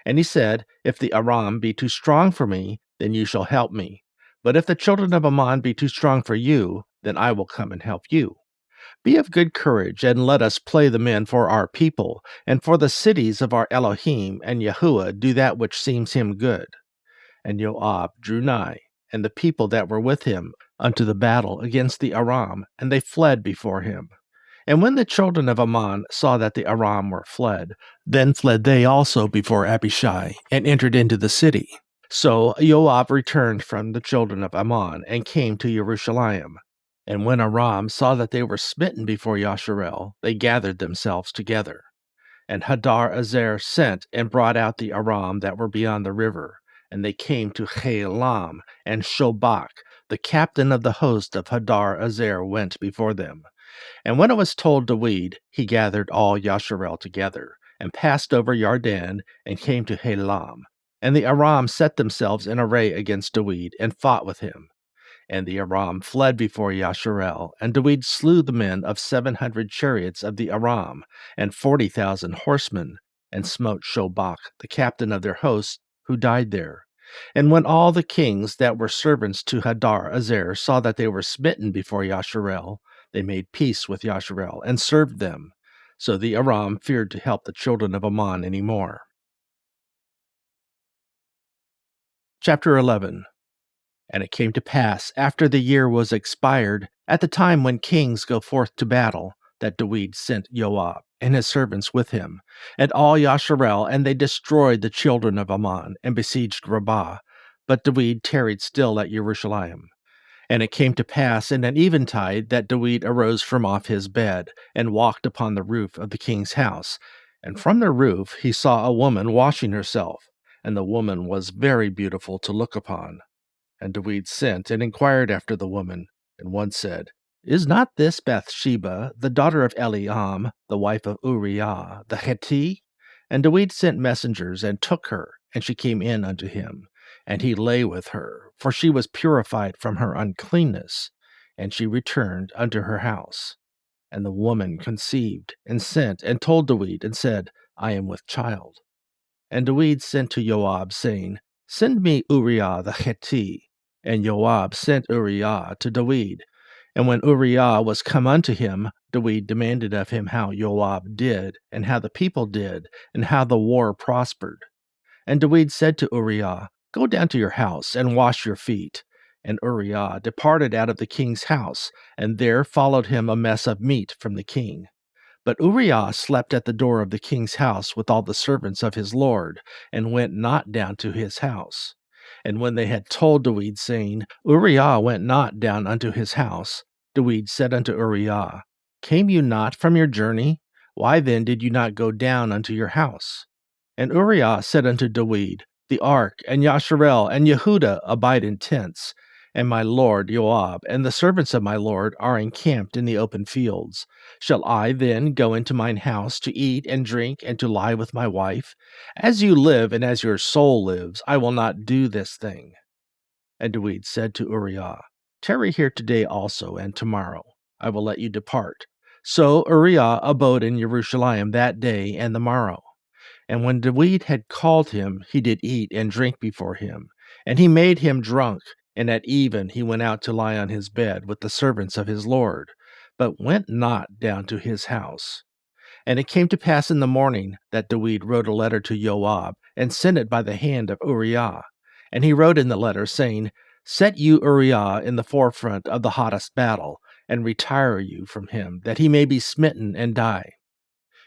And he said, "If the Aram be too strong for me, then you shall help me. But if the children of Ammon be too strong for you, then I will come and help you. Be of good courage, and let us play the men for our people, and for the cities of our Elohim, and Yahuah do that which seems him good." And Joab drew nigh, and the people that were with him, unto the battle against the Aram, and they fled before him. And when the children of Ammon saw that the Aram were fled, then fled they also before Abishai, and entered into the city. So Joab returned from the children of Ammon, and came to Jerusalem. And when Aram saw that they were smitten before Yasharel, they gathered themselves together. And Hadar sent and brought out the Aram that were beyond the river, and they came to Helam, and Shobach, the captain of the host of Hadar went before them. And when it was told David, he gathered all Yasharel together, and passed over Yarden, and came to Helam. And the Aram set themselves in array against David, and fought with him. And the Aram fled before Yasharel, and David slew the men of 700 chariots of the Aram, and 40,000 horsemen, and smote Shobach, the captain of their host, who died there. And when all the kings that were servants to Hadar saw that they were smitten before Yasharel, they made peace with Yasharel, and served them. So the Aram feared to help the children of Ammon any more. Chapter 11. And it came to pass, after the year was expired, at the time when kings go forth to battle, that David sent Joab and his servants with him, and all Yasharel, and they destroyed the children of Ammon, and besieged Rabbah. But David tarried still at Jerusalem. And it came to pass in an eventide that David arose from off his bed, and walked upon the roof of the king's house. And from the roof he saw a woman washing herself, and the woman was very beautiful to look upon. And David sent and inquired after the woman. And one said, Is not this Bathsheba, the daughter of Eliam, the wife of Uriah the Hittite? And David sent messengers, and took her, and she came in unto him. And he lay with her, for she was purified from her uncleanness. And she returned unto her house. And the woman conceived, and sent, and told David, and said, I am with child. And David sent to Joab, saying, Send me Uriah the Hittite. And Joab sent Uriah to David. And when Uriah was come unto him, David demanded of him how Joab did, and how the people did, and how the war prospered. And David said to Uriah, Go down to your house, and wash your feet. And Uriah departed out of the king's house, and there followed him a mess of meat from the king. But Uriah slept at the door of the king's house with all the servants of his lord, and went not down to his house. And when they had told David, saying, Uriah went not down unto his house, David said unto Uriah, Came you not from your journey? Why then did you not go down unto your house? And Uriah said unto David, The ark, and Yasharel, and Yehudah abide in tents, and my lord Joab, and the servants of my lord are encamped in the open fields. Shall I then go into mine house to eat and drink, and to lie with my wife? As you live, and as your soul lives, I will not do this thing. And David said to Uriah, Tarry here today also, and tomorrow I will let you depart. So Uriah abode in Jerusalem that day and the morrow. And when David had called him, he did eat and drink before him. And he made him drunk, and at even he went out to lie on his bed with the servants of his lord, but went not down to his house. And it came to pass in the morning that David wrote a letter to Joab, and sent it by the hand of Uriah. And he wrote in the letter, saying, Set you Uriah in the forefront of the hottest battle, and retire you from him, that he may be smitten and die.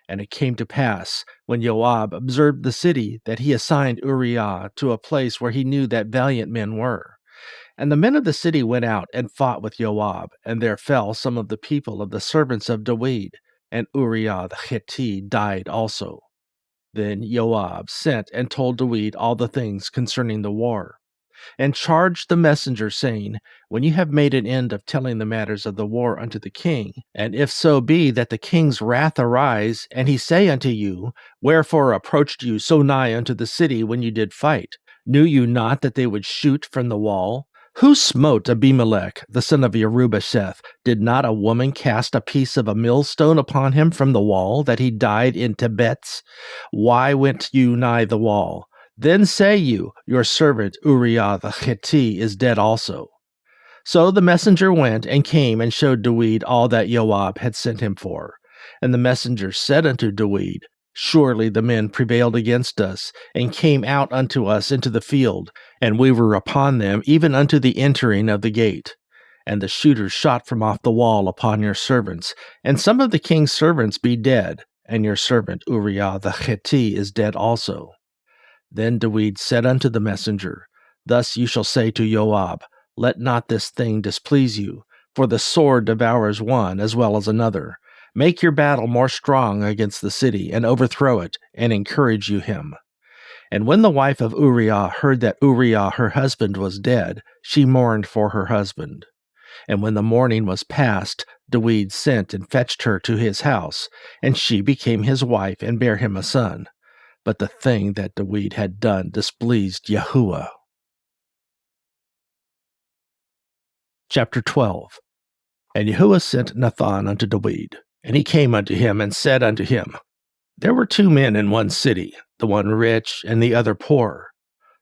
And it came to pass, when Joab observed the city, that he assigned Uriah to a place where he knew that valiant men were. And the men of the city went out and fought with Joab, and there fell some of the people of the servants of David, and Uriah the Hittite died also. Then Joab sent and told David all the things concerning the war, and charged the messenger, saying, When you have made an end of telling the matters of the war unto the king, and if so be that the king's wrath arise, and he say unto you, Wherefore approached you so nigh unto the city when you did fight? Knew you not that they would shoot from the wall? Who smote Abimelech, the son of Yerubbesheth? Did not a woman cast a piece of a millstone upon him from the wall, that he died in Tebets? Why went you nigh the wall? Then say you, Your servant Uriah the Hittite is dead also. So the messenger went and came and showed David all that Joab had sent him for. And the messenger said unto David, Surely the men prevailed against us, and came out unto us into the field, and we were upon them even unto the entering of the gate. And the shooters shot from off the wall upon your servants, and some of the king's servants be dead, and your servant Uriah the Hittite is dead also. Then David said unto the messenger, Thus you shall say to Joab, Let not this thing displease you, for the sword devours one as well as another. Make your battle more strong against the city, and overthrow it, and encourage you him. And when the wife of Uriah heard that Uriah her husband was dead, she mourned for her husband. And when the mourning was past, David sent and fetched her to his house, and she became his wife and bare him a son. But the thing that David had done displeased Yahuah. Chapter 12. And Yahuah sent Nathan unto David, and he came unto him and said unto him, There were 2 men in one city, the one rich and the other poor.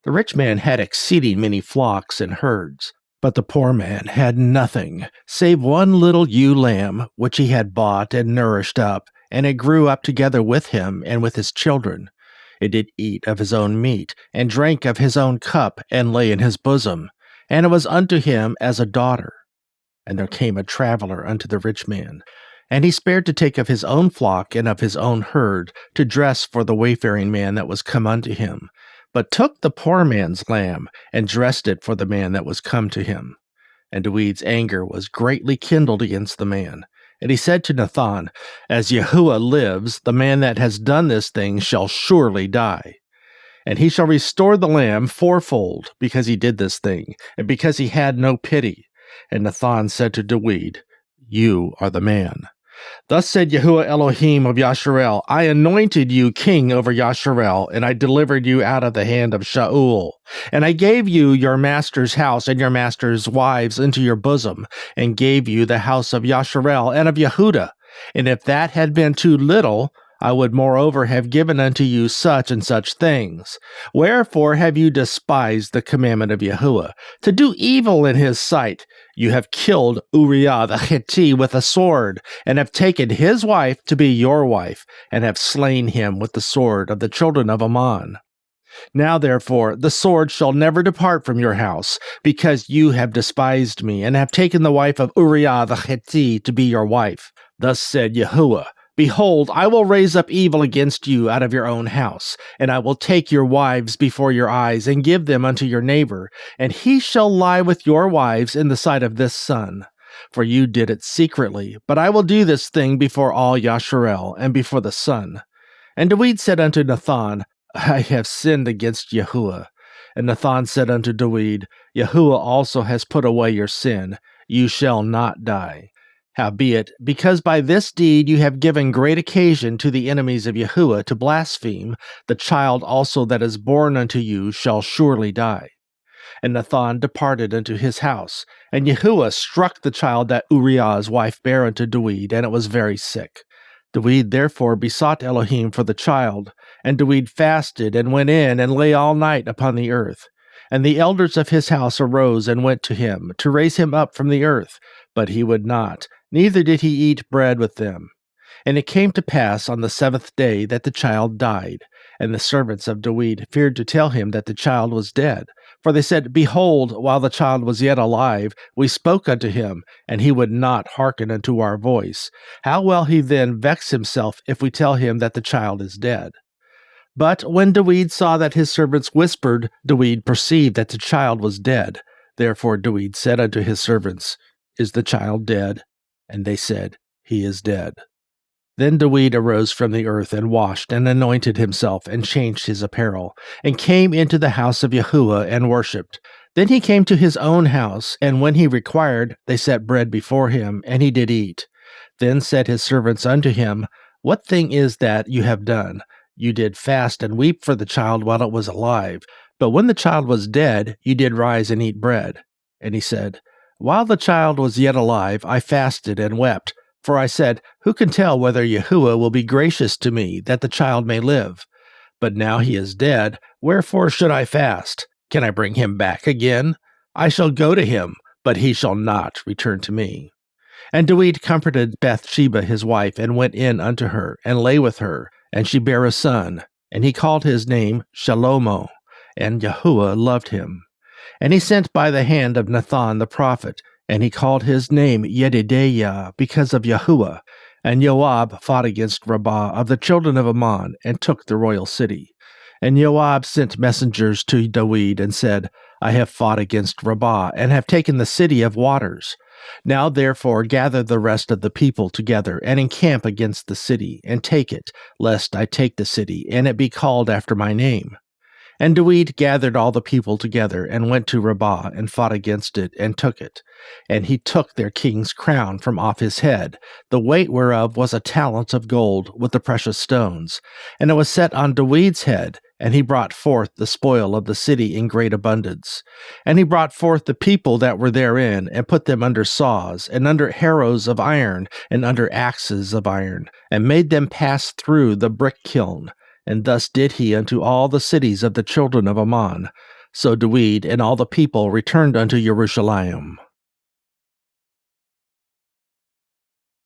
The rich man had exceeding many flocks and herds, but the poor man had nothing, save one little ewe lamb, which he had bought and nourished up, and it grew up together with him and with his children. It did eat of his own meat, and drank of his own cup, and lay in his bosom, and it was unto him as a daughter. And there came a traveler unto the rich man, and he spared to take of his own flock and of his own herd, to dress for the wayfaring man that was come unto him, but took the poor man's lamb, and dressed it for the man that was come to him. And David's anger was greatly kindled against the man. And he said to Nathan, As Yahuah lives, the man that has done this thing shall surely die. And he shall restore the lamb fourfold, because he did this thing, and because he had no pity. And Nathan said to David, You are the man. Thus said Yahuah Elohim of Yasharel, I anointed you king over Yasharel, and I delivered you out of the hand of Shaul. And I gave you your master's house and your master's wives into your bosom, and gave you the house of Yasharel and of Yehudah. And if that had been too little, I would moreover have given unto you such and such things. Wherefore have you despised the commandment of Yahuah, to do evil in his sight? You have killed Uriah the Hittite with a sword, and have taken his wife to be your wife, and have slain him with the sword of the children of Ammon. Now therefore the sword shall never depart from your house, because you have despised me, and have taken the wife of Uriah the Hittite to be your wife. Thus said Yahuah, Behold, I will raise up evil against you out of your own house, and I will take your wives before your eyes, and give them unto your neighbor, and he shall lie with your wives in the sight of this sun. For you did it secretly, but I will do this thing before all Yasharel, and before the sun. And David said unto Nathan, I have sinned against Yahuah. And Nathan said unto David, Yahuah also has put away your sin. You shall not die. Howbeit, because by this deed you have given great occasion to the enemies of Yahuah to blaspheme, the child also that is born unto you shall surely die. And Nathan departed unto his house, and Yahuah struck the child that Uriah's wife bare unto David, and it was very sick. David therefore besought Elohim for the child, and David fasted, and went in, and lay all night upon the earth. And the elders of his house arose and went to him, to raise him up from the earth, but he would not, neither did he eat bread with them. And it came to pass on the 7th day that the child died, and the servants of David feared to tell him that the child was dead. For they said, Behold, while the child was yet alive, we spoke unto him, and he would not hearken unto our voice. How will he then vex himself if we tell him that the child is dead? But when David saw that his servants whispered, David perceived that the child was dead. Therefore David said unto his servants, Is the child dead? And they said, He is dead. Then David arose from the earth, and washed, and anointed himself, and changed his apparel, and came into the house of Yahuah, and worshipped. Then he came to his own house, and when he required, they set bread before him, and he did eat. Then said his servants unto him, What thing is that you have done? You did fast and weep for the child while it was alive, but when the child was dead, you did rise and eat bread. And he said, While the child was yet alive, I fasted and wept, for I said, Who can tell whether Yahuah will be gracious to me, that the child may live? But now he is dead, wherefore should I fast? Can I bring him back again? I shall go to him, but he shall not return to me. And David comforted Bathsheba his wife, and went in unto her, and lay with her, and she bare a son, and he called his name Shalomo, and Yahuah loved him. And he sent by the hand of Nathan the prophet, and he called his name Yedidiah, because of Yahuah. And Joab fought against Rabbah of the children of Ammon, and took the royal city. And Joab sent messengers to David, and said, I have fought against Rabbah, and have taken the city of waters. Now therefore gather the rest of the people together, and encamp against the city, and take it, lest I take the city, and it be called after my name. And David gathered all the people together, and went to Rabbah, and fought against it, and took it. And he took their king's crown from off his head, the weight whereof was a talent of gold, with the precious stones. And it was set on David's head, and he brought forth the spoil of the city in great abundance. And he brought forth the people that were therein, and put them under saws, and under harrows of iron, and under axes of iron, and made them pass through the brick kiln. And thus did he unto all the cities of the children of Ammon. So David and all the people returned unto Jerusalem.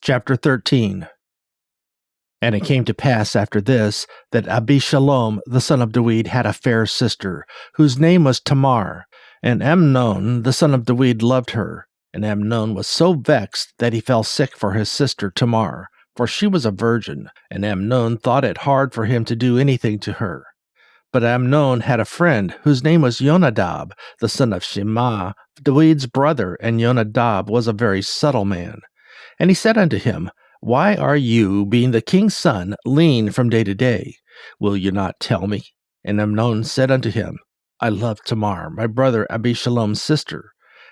Chapter 13. And it came to pass after this, that Abishalom the son of David had a fair sister, whose name was Tamar. And Amnon the son of David loved her. And Amnon was so vexed that he fell sick for his sister Tamar, for she was a virgin, and Amnon thought it hard for him to do anything to her. But Amnon had a friend, whose name was Jonadab, the son of Shema, David's brother, and Jonadab was a very subtle man. And he said unto him, Why are you, being the king's son, lean from day to day? Will you not tell me? And Amnon said unto him, I love Tamar, my brother Abishalom's sister.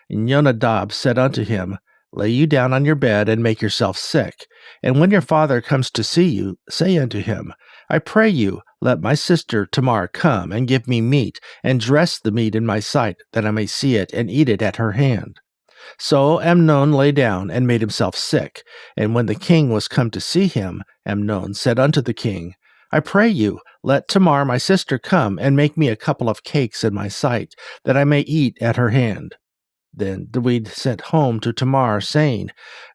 And Jonadab said unto him, Lay you down on your bed, and make yourself sick. And when your father comes to see you, say unto him, I pray you, let my sister Tamar come, and give me meat, and dress the meat in my sight, that I may see it, and eat it at her hand. So Amnon lay down, and made himself sick. And when the king was come to see him, Amnon said unto the king, I pray you, let Tamar my sister come, and make me a couple of cakes in my sight, that I may eat at her hand. Then David sent home to Tamar, saying,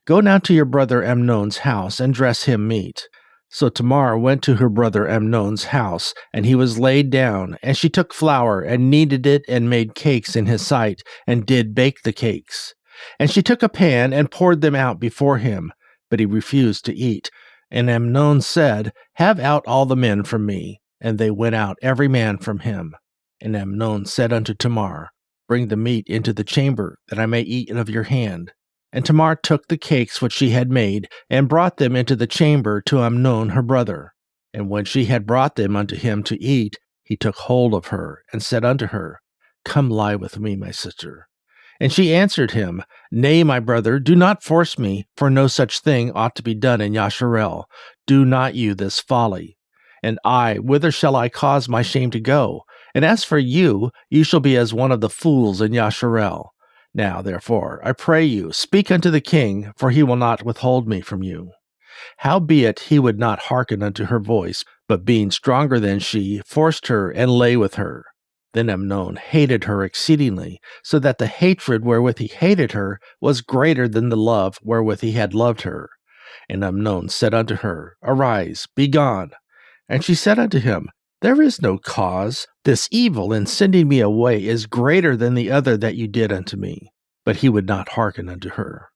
Go now to your brother Amnon's house, and dress him meat. So Tamar went to her brother Amnon's house, and he was laid down, and she took flour, and kneaded it, and made cakes in his sight, and did bake the cakes. And she took a pan, and poured them out before him, but he refused to eat. And Amnon said, Have out all the men from me. And they went out every man from him. And Amnon said unto Tamar, Bring the meat into the chamber, that I may eat of your hand. And Tamar took the cakes which she had made, and brought them into the chamber to Amnon her brother. And when she had brought them unto him to eat, he took hold of her, and said unto her, Come lie with me, my sister. And she answered him, Nay, my brother, do not force me, for no such thing ought to be done in Yasharel. Do not you this folly. And I, whither shall I cause my shame to go? And as for you, you shall be as one of the fools in Yasharel. Now, therefore, I pray you, speak unto the king, for he will not withhold me from you. Howbeit he would not hearken unto her voice, but being stronger than she, forced her, and lay with her. Then Amnon hated her exceedingly, so that the hatred wherewith he hated her was greater than the love wherewith he had loved her. And Amnon said unto her, Arise, be gone. And she said unto him, There is no cause. This evil in sending me away is greater than the other that you did unto me. But he would not hearken unto her.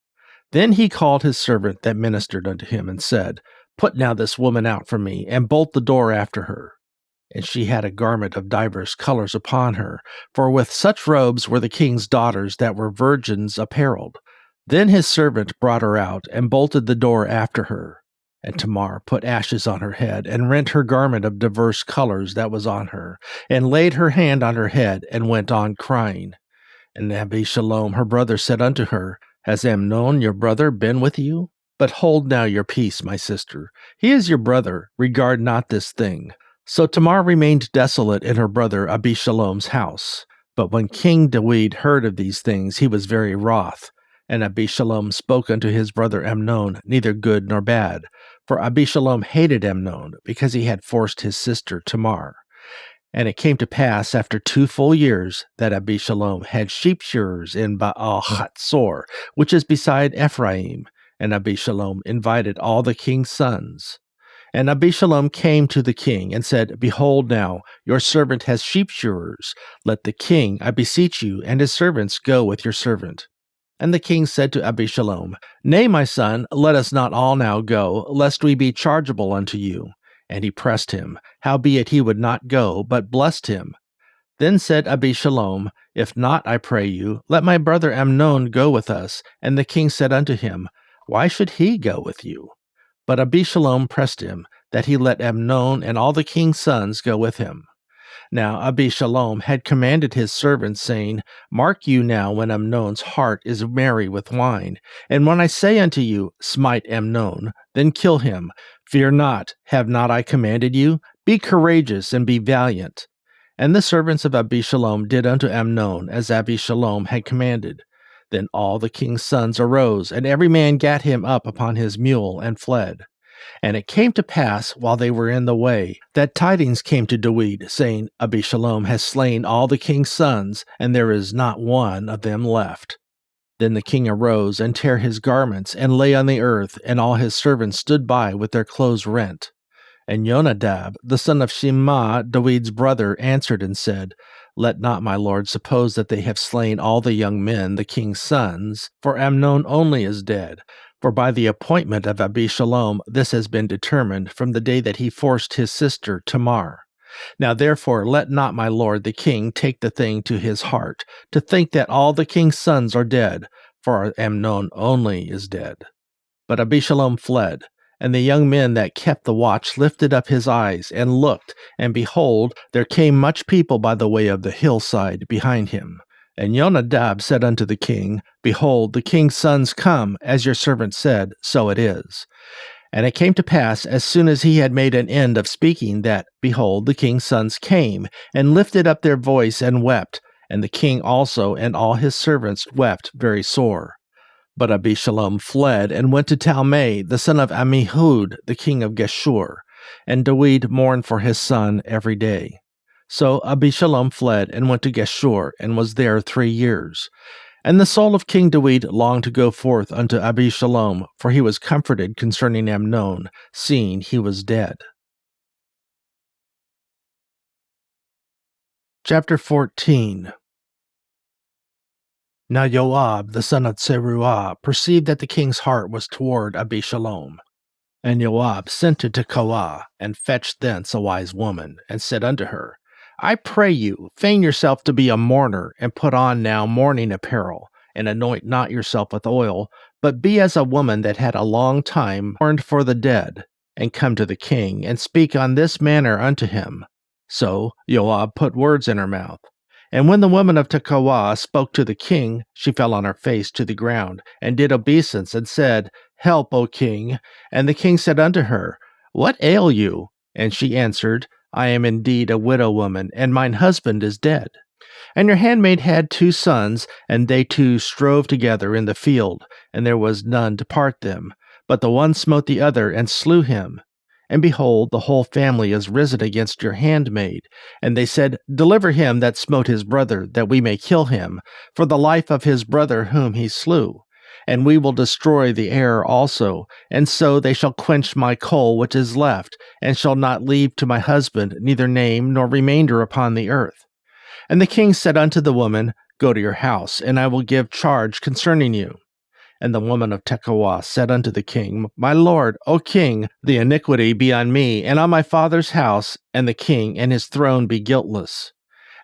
Then he called his servant that ministered unto him, and said, Put now this woman out from me, and bolt the door after her. And she had a garment of divers colors upon her, for with such robes were the king's daughters that were virgins apparelled. Then his servant brought her out, and bolted the door after her. And Tamar put ashes on her head, and rent her garment of divers colors that was on her, and laid her hand on her head, and went on crying. And Abishalom her brother said unto her, Has Amnon your brother been with you? But hold now your peace, my sister. He is your brother. Regard not this thing. So Tamar remained desolate in her brother Abishalom's house. But when King David heard of these things, he was very wroth. And Abishalom spoke unto his brother Amnon neither good nor bad. For Abishalom hated Amnon, because he had forced his sister Tamar. And it came to pass after 2 full years that Abishalom had sheep shearers in Baal Hatzor, which is beside Ephraim. And Abishalom invited all the king's sons. And Abishalom came to the king, and said, Behold now, your servant has sheep shearers. Let the king, I beseech you, and his servants go with your servant. And the king said to Abishalom, Nay, my son, let us not all now go, lest we be chargeable unto you. And he pressed him, howbeit he would not go, but blessed him. Then said Abishalom, If not, I pray you, let my brother Amnon go with us. And the king said unto him, Why should he go with you? But Abishalom pressed him, that he let Amnon and all the king's sons go with him. Now Abishalom had commanded his servants, saying, Mark you now when Amnon's heart is merry with wine. And when I say unto you, Smite Amnon, then kill him. Fear not, have not I commanded you? Be courageous and be valiant. And the servants of Abishalom did unto Amnon as Abishalom had commanded. Then all the king's sons arose, and every man gat him up upon his mule, and fled. And it came to pass, while they were in the way, that tidings came to David, saying, Abishalom has slain all the king's sons, and there is not one of them left. Then the king arose, and tare his garments, and lay on the earth, and all his servants stood by with their clothes rent. And Jonadab, the son of Shimei, David's brother, answered and said, Let not my lord suppose that they have slain all the young men, the king's sons, for Amnon only is dead. For by the appointment of Abishalom this has been determined from the day that he forced his sister Tamar. Now therefore let not my lord the king take the thing to his heart, to think that all the king's sons are dead, for Amnon only is dead. But Abishalom fled, and the young men that kept the watch lifted up his eyes, and looked, and behold, there came much people by the way of the hillside behind him. And Jonadab said unto the king, Behold, the king's sons come, as your servant said, so it is. And it came to pass, as soon as he had made an end of speaking, that, behold, the king's sons came, and lifted up their voice, and wept, and the king also and all his servants wept very sore. But Abishalom fled, and went to Talmai, the son of Ammihud, the king of Geshur. And David mourned for his son every day. So Abishalom fled, and went to Geshur, and was there 3 years. And the soul of King David longed to go forth unto Abishalom, for he was comforted concerning Amnon, seeing he was dead. Chapter 14. Now Joab, the son of Zeruiah, perceived that the king's heart was toward Abishalom. And Joab sent to Tekoa, and fetched thence a wise woman, and said unto her, I pray you, feign yourself to be a mourner, and put on now mourning apparel, and anoint not yourself with oil, but be as a woman that had a long time mourned for the dead, and come to the king, and speak on this manner unto him. So Joab put words in her mouth. And when the woman of Tekoa spoke to the king, she fell on her face to the ground, and did obeisance, and said, Help, O king. And the king said unto her, What ail you? And she answered, I am indeed a widow woman, and mine husband is dead. And your handmaid had 2 sons, and they 2 strove together in the field, and there was none to part them. But the one smote the other, and slew him. And behold, the whole family is risen against your handmaid. And they said, Deliver him that smote his brother, that we may kill him, for the life of his brother whom he slew. And we will destroy the heir also, and so they shall quench my coal which is left, and shall not leave to my husband neither name nor remainder upon the earth. And the king said unto the woman, Go to your house, and I will give charge concerning you. And the woman of Tekoa said unto the king, My lord, O king, the iniquity be on me, and on my father's house, and the king and his throne be guiltless.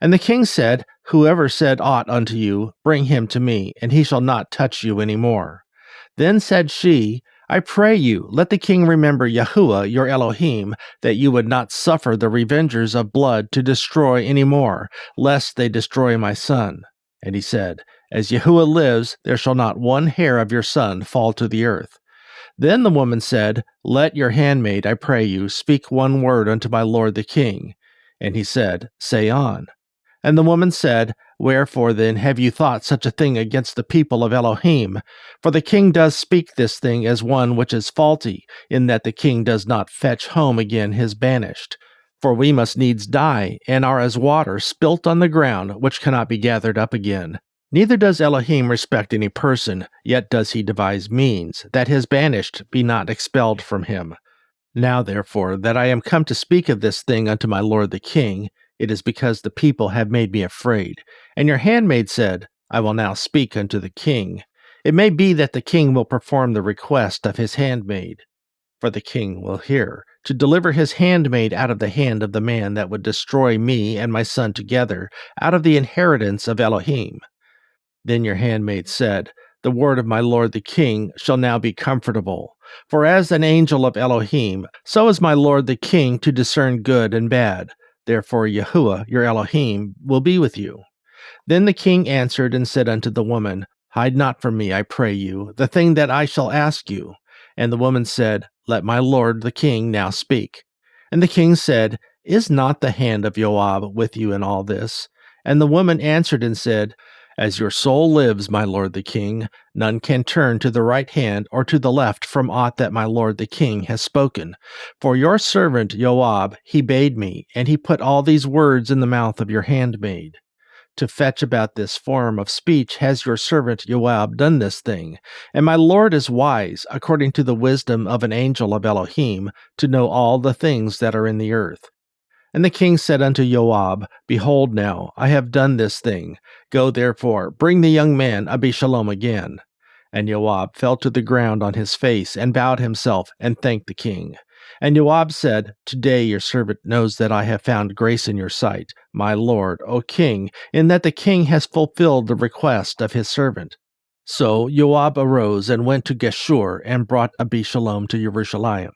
And the king said, Whoever said aught unto you, bring him to me, and he shall not touch you any more. Then said she, I pray you, let the king remember Yahuah your Elohim, that you would not suffer the revengers of blood to destroy any more, lest they destroy my son. And he said, As Yahuah lives, there shall not one hair of your son fall to the earth. Then the woman said, Let your handmaid, I pray you, speak one word unto my lord the king. And he said, Say on. And the woman said, Wherefore then have you thought such a thing against the people of Elohim? For the king does speak this thing as one which is faulty, in that the king does not fetch home again his banished. For we must needs die, and are as water spilt on the ground, which cannot be gathered up again. Neither does Elohim respect any person, yet does he devise means, that his banished be not expelled from him. Now therefore, that I am come to speak of this thing unto my lord the king, it is because the people have made me afraid. And your handmaid said, I will now speak unto the king. It may be that the king will perform the request of his handmaid. For the king will hear. to deliver his handmaid out of the hand of the man that would destroy me and my son together out of the inheritance of Elohim. Then your handmaid said, The word of my lord the king shall now be comfortable. For as an angel of Elohim, so is my lord the king to discern good and bad. Therefore Yahuah, your Elohim, will be with you. Then the king answered and said unto the woman, Hide not from me, I pray you, the thing that I shall ask you. And the woman said, Let my lord the king now speak. And the king said, Is not the hand of Yoab with you in all this? And the woman answered and said, As your soul lives, my lord the king, none can turn to the right hand or to the left from aught that my lord the king has spoken. For your servant Yoab, he bade me, and he put all these words in the mouth of your handmaid. To fetch about this form of speech has your servant Joab done this thing, and my lord is wise, according to the wisdom of an angel of Elohim, to know all the things that are in the earth. And the king said unto Joab, Behold now, I have done this thing. Go therefore, bring the young man Abishalom again. And Joab fell to the ground on his face, and bowed himself, and thanked the king. And Joab said, Today your servant knows that I have found grace in your sight, my lord, O king, in that the king has fulfilled the request of his servant. So Joab arose and went to Geshur, and brought Abishalom to Jerusalem.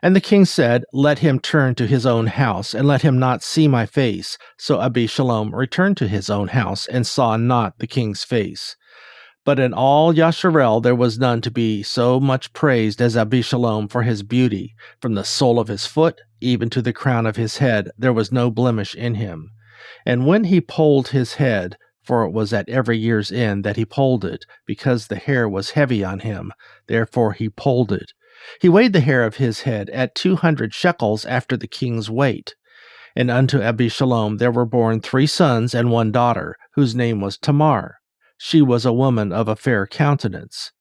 And the king said, Let him turn to his own house, and let him not see my face. So Abishalom returned to his own house, and saw not the king's face. But in all Yasharel there was none to be so much praised as Abishalom for his beauty. From the sole of his foot even to the crown of his head there was no blemish in him. And when he polled his head, for it was at every year's end that he polled it, because the hair was heavy on him, therefore he polled it. He weighed the hair of his head at 200 shekels after the king's weight. And unto Abishalom there were born 3 sons and 1 daughter, whose name was Tamar. She was a woman of a fair countenance.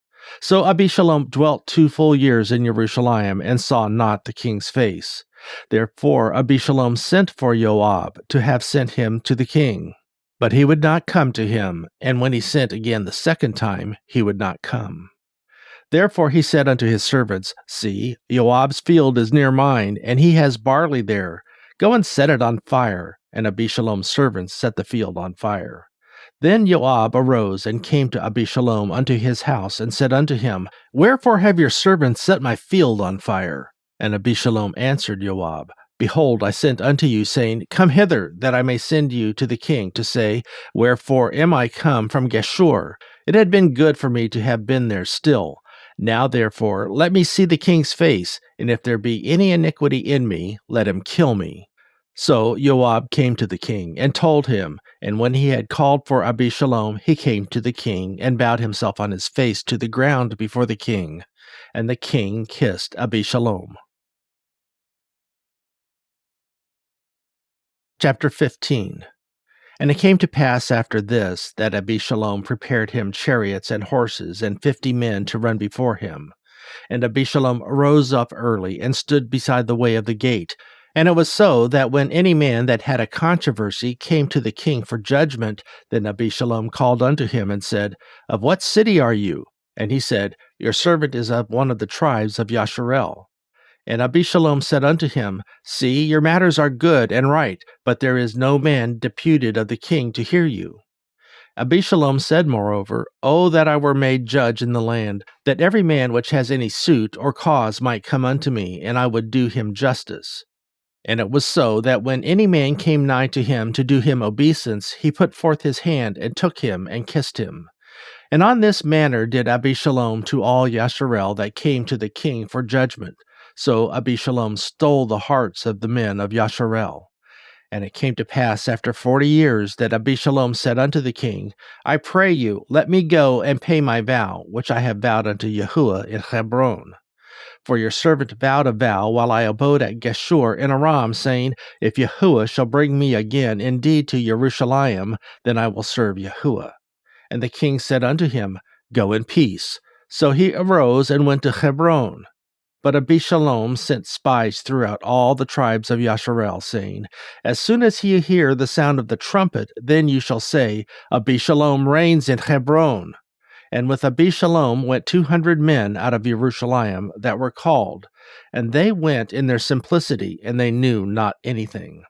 So Abishalom dwelt 2 full years in Jerusalem, and saw not the king's face. Therefore Abishalom sent for Joab, to have sent him to the king. But he would not come to him, and when he sent again the second time, he would not come. Therefore he said unto his servants, See, Joab's field is near mine, and he has barley there. Go and set it on fire. And Abishalom's servants set the field on fire. Then Joab arose and came to Abishalom unto his house, and said unto him, Wherefore have your servants set my field on fire? And Abishalom answered Joab, Behold, I sent unto you, saying, Come hither, that I may send you to the king, to say, Wherefore am I come from Geshur? It had been good for me to have been there still. Now therefore let me see the king's face, and if there be any iniquity in me, let him kill me. So Joab came to the king, and told him, and when he had called for Abishalom, he came to the king, and bowed himself on his face to the ground before the king. And the king kissed Abishalom. Chapter 15. And it came to pass after this, that Abishalom prepared him chariots and horses, and 50 men to run before him. And Abishalom rose up early, and stood beside the way of the gate. And it was so, that when any man that had a controversy came to the king for judgment, then Abishalom called unto him, and said, Of what city are you? And he said, Your servant is of one of the tribes of Yasharel. And Abishalom said unto him, See, your matters are good and right, but there is no man deputed of the king to hear you. Abishalom said moreover, O that I were made judge in the land, that every man which has any suit or cause might come unto me, and I would do him justice. And it was so, that when any man came nigh to him to do him obeisance, he put forth his hand, and took him, and kissed him. And on this manner did Abishalom to all Yasharel that came to the king for judgment. So Abishalom stole the hearts of the men of Yasharel. And it came to pass after 40 years that Abishalom said unto the king, I pray you, let me go and pay my vow, which I have vowed unto Yahuah in Hebron. For your servant vowed a vow while I abode at Geshur in Aram, saying, If Yahuah shall bring me again indeed to Jerusalem, then I will serve Yahuah. And the king said unto him, Go in peace. So he arose and went to Hebron. But Abishalom sent spies throughout all the tribes of Yasharel, saying, As soon as ye hear the sound of the trumpet, then you shall say, Abishalom reigns in Hebron. And with Abishalom went 200 men out of Jerusalem that were called, and they went in their simplicity, and they knew not anything.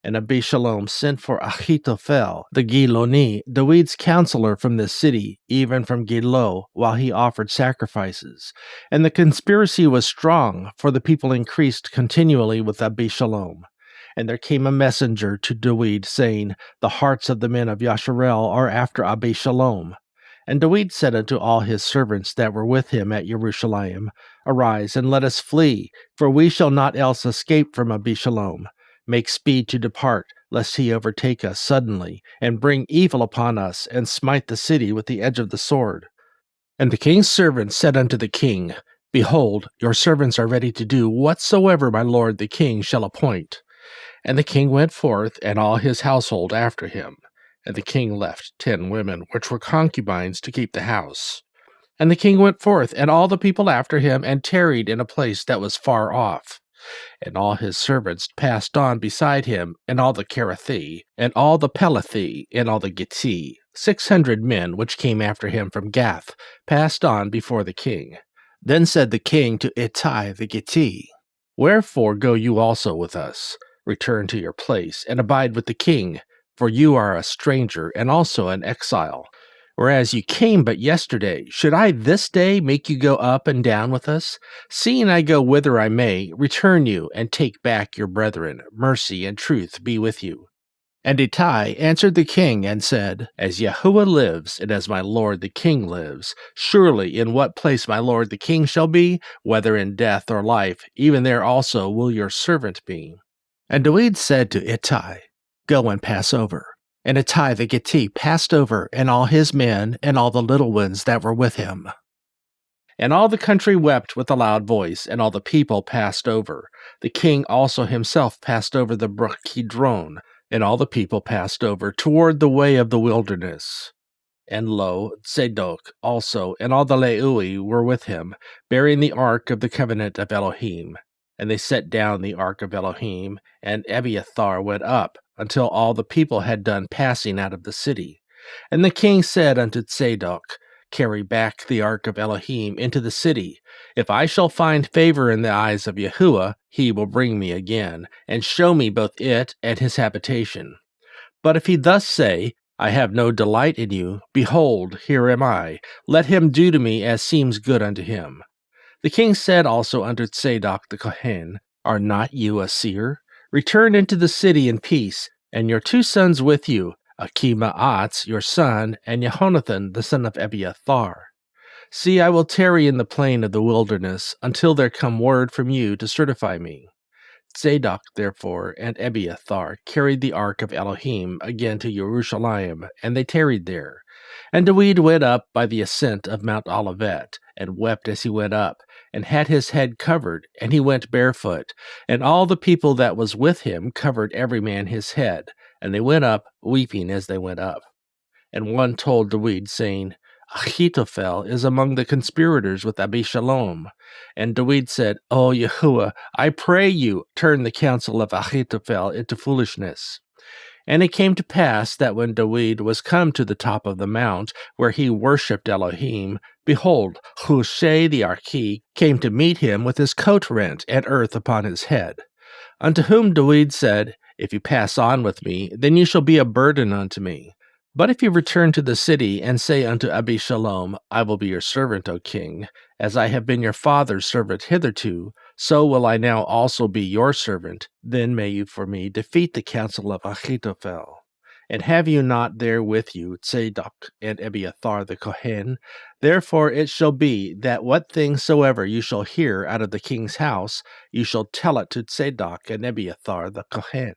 And Abishalom sent for Ahithophel the Giloni, David's counselor from the city, even from Gilo, while he offered sacrifices. And the conspiracy was strong, for the people increased continually with Abishalom. And there came a messenger to David, saying, The hearts of the men of Yasharel are after Abishalom. And David said unto all his servants that were with him at Jerusalem, Arise, and let us flee, for we shall not else escape from Abishalom. Make speed to depart, lest he overtake us suddenly, and bring evil upon us, and smite the city with the edge of the sword. And the king's servants said unto the king, Behold, your servants are ready to do whatsoever my lord the king shall appoint. And the king went forth, and all his household after him. And the king left 10 women, which were concubines, to keep the house. And the king went forth, and all the people after him, and tarried in a place that was far off. And all his servants passed on beside him, and all the Kerathi, and all the Pelathi, and all the Gitti, 600 men which came after him from Gath, passed on before the king. Then said the king to Ittai the Gitti, Wherefore go you also with us? Return to your place, and abide with the king, for you are a stranger, and also an exile. Whereas you came but yesterday, should I this day make you go up and down with us? Seeing I go whither I may, return you, and take back your brethren. Mercy and truth be with you. And Ittai answered the king, and said, As Yahuah lives, and as my lord the king lives, surely in what place my lord the king shall be, whether in death or life, even there also will your servant be. And David said to Ittai, Go and pass over. And Ittai the Gitti passed over, and all his men, and all the little ones that were with him. And all the country wept with a loud voice, and all the people passed over. The king also himself passed over the brook Kidron, and all the people passed over toward the way of the wilderness. And lo, Zadok also, and all the Leui were with him, bearing the ark of the covenant of Elohim. And they set down the ark of Elohim, and Abiathar went up, until all the people had done passing out of the city. And the king said unto Zadok, Carry back the ark of Elohim into the city. If I shall find favor in the eyes of Yahuah, he will bring me again, and show me both it and his habitation. But if he thus say, I have no delight in you, behold, here am I. Let him do to me as seems good unto him. The king said also unto Zadok the Kohen, Are not you a seer? Return into the city in peace, and your 2 sons with you, Achimaatz your son, and Jehonathan the son of Abiathar. See, I will tarry in the plain of the wilderness, until there come word from you to certify me. Zadok, therefore, and Abiathar carried the ark of Elohim again to Jerusalem, and they tarried there. And David went up by the ascent of Mount Olivet, and wept as he went up, and had his head covered, and he went barefoot. And all the people that was with him covered every man his head, and they went up, weeping as they went up. And one told David, saying, Ahithophel is among the conspirators with Abishalom. And David said, O Yahuah, I pray you, turn the counsel of Ahithophel into foolishness. And it came to pass that when David was come to the top of the mount, where he worshipped Elohim, behold, Hushai the Archi came to meet him with his coat rent and earth upon his head. Unto whom David said, If you pass on with me, then you shall be a burden unto me. But if you return to the city, and say unto Abishalom, I will be your servant, O king, as I have been your father's servant hitherto, so will I now also be your servant, then may you for me defeat the counsel of Ahithophel. And have you not there with you Zadok and Abiathar the Kohen? Therefore it shall be, that what things soever you shall hear out of the king's house, you shall tell it to Zadok and Abiathar the Kohen.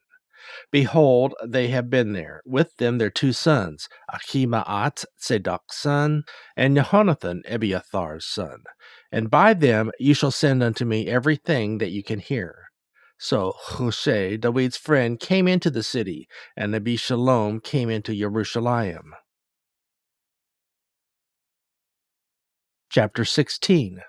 Behold, they have been there, with them their 2 sons, Achimaatz, Zadok's son, and Jehonathan, Abiathar's son. And by them you shall send unto me everything that you can hear. So Hushai, David's friend, came into the city, and Abishalom came into Jerusalem. Chapter 16.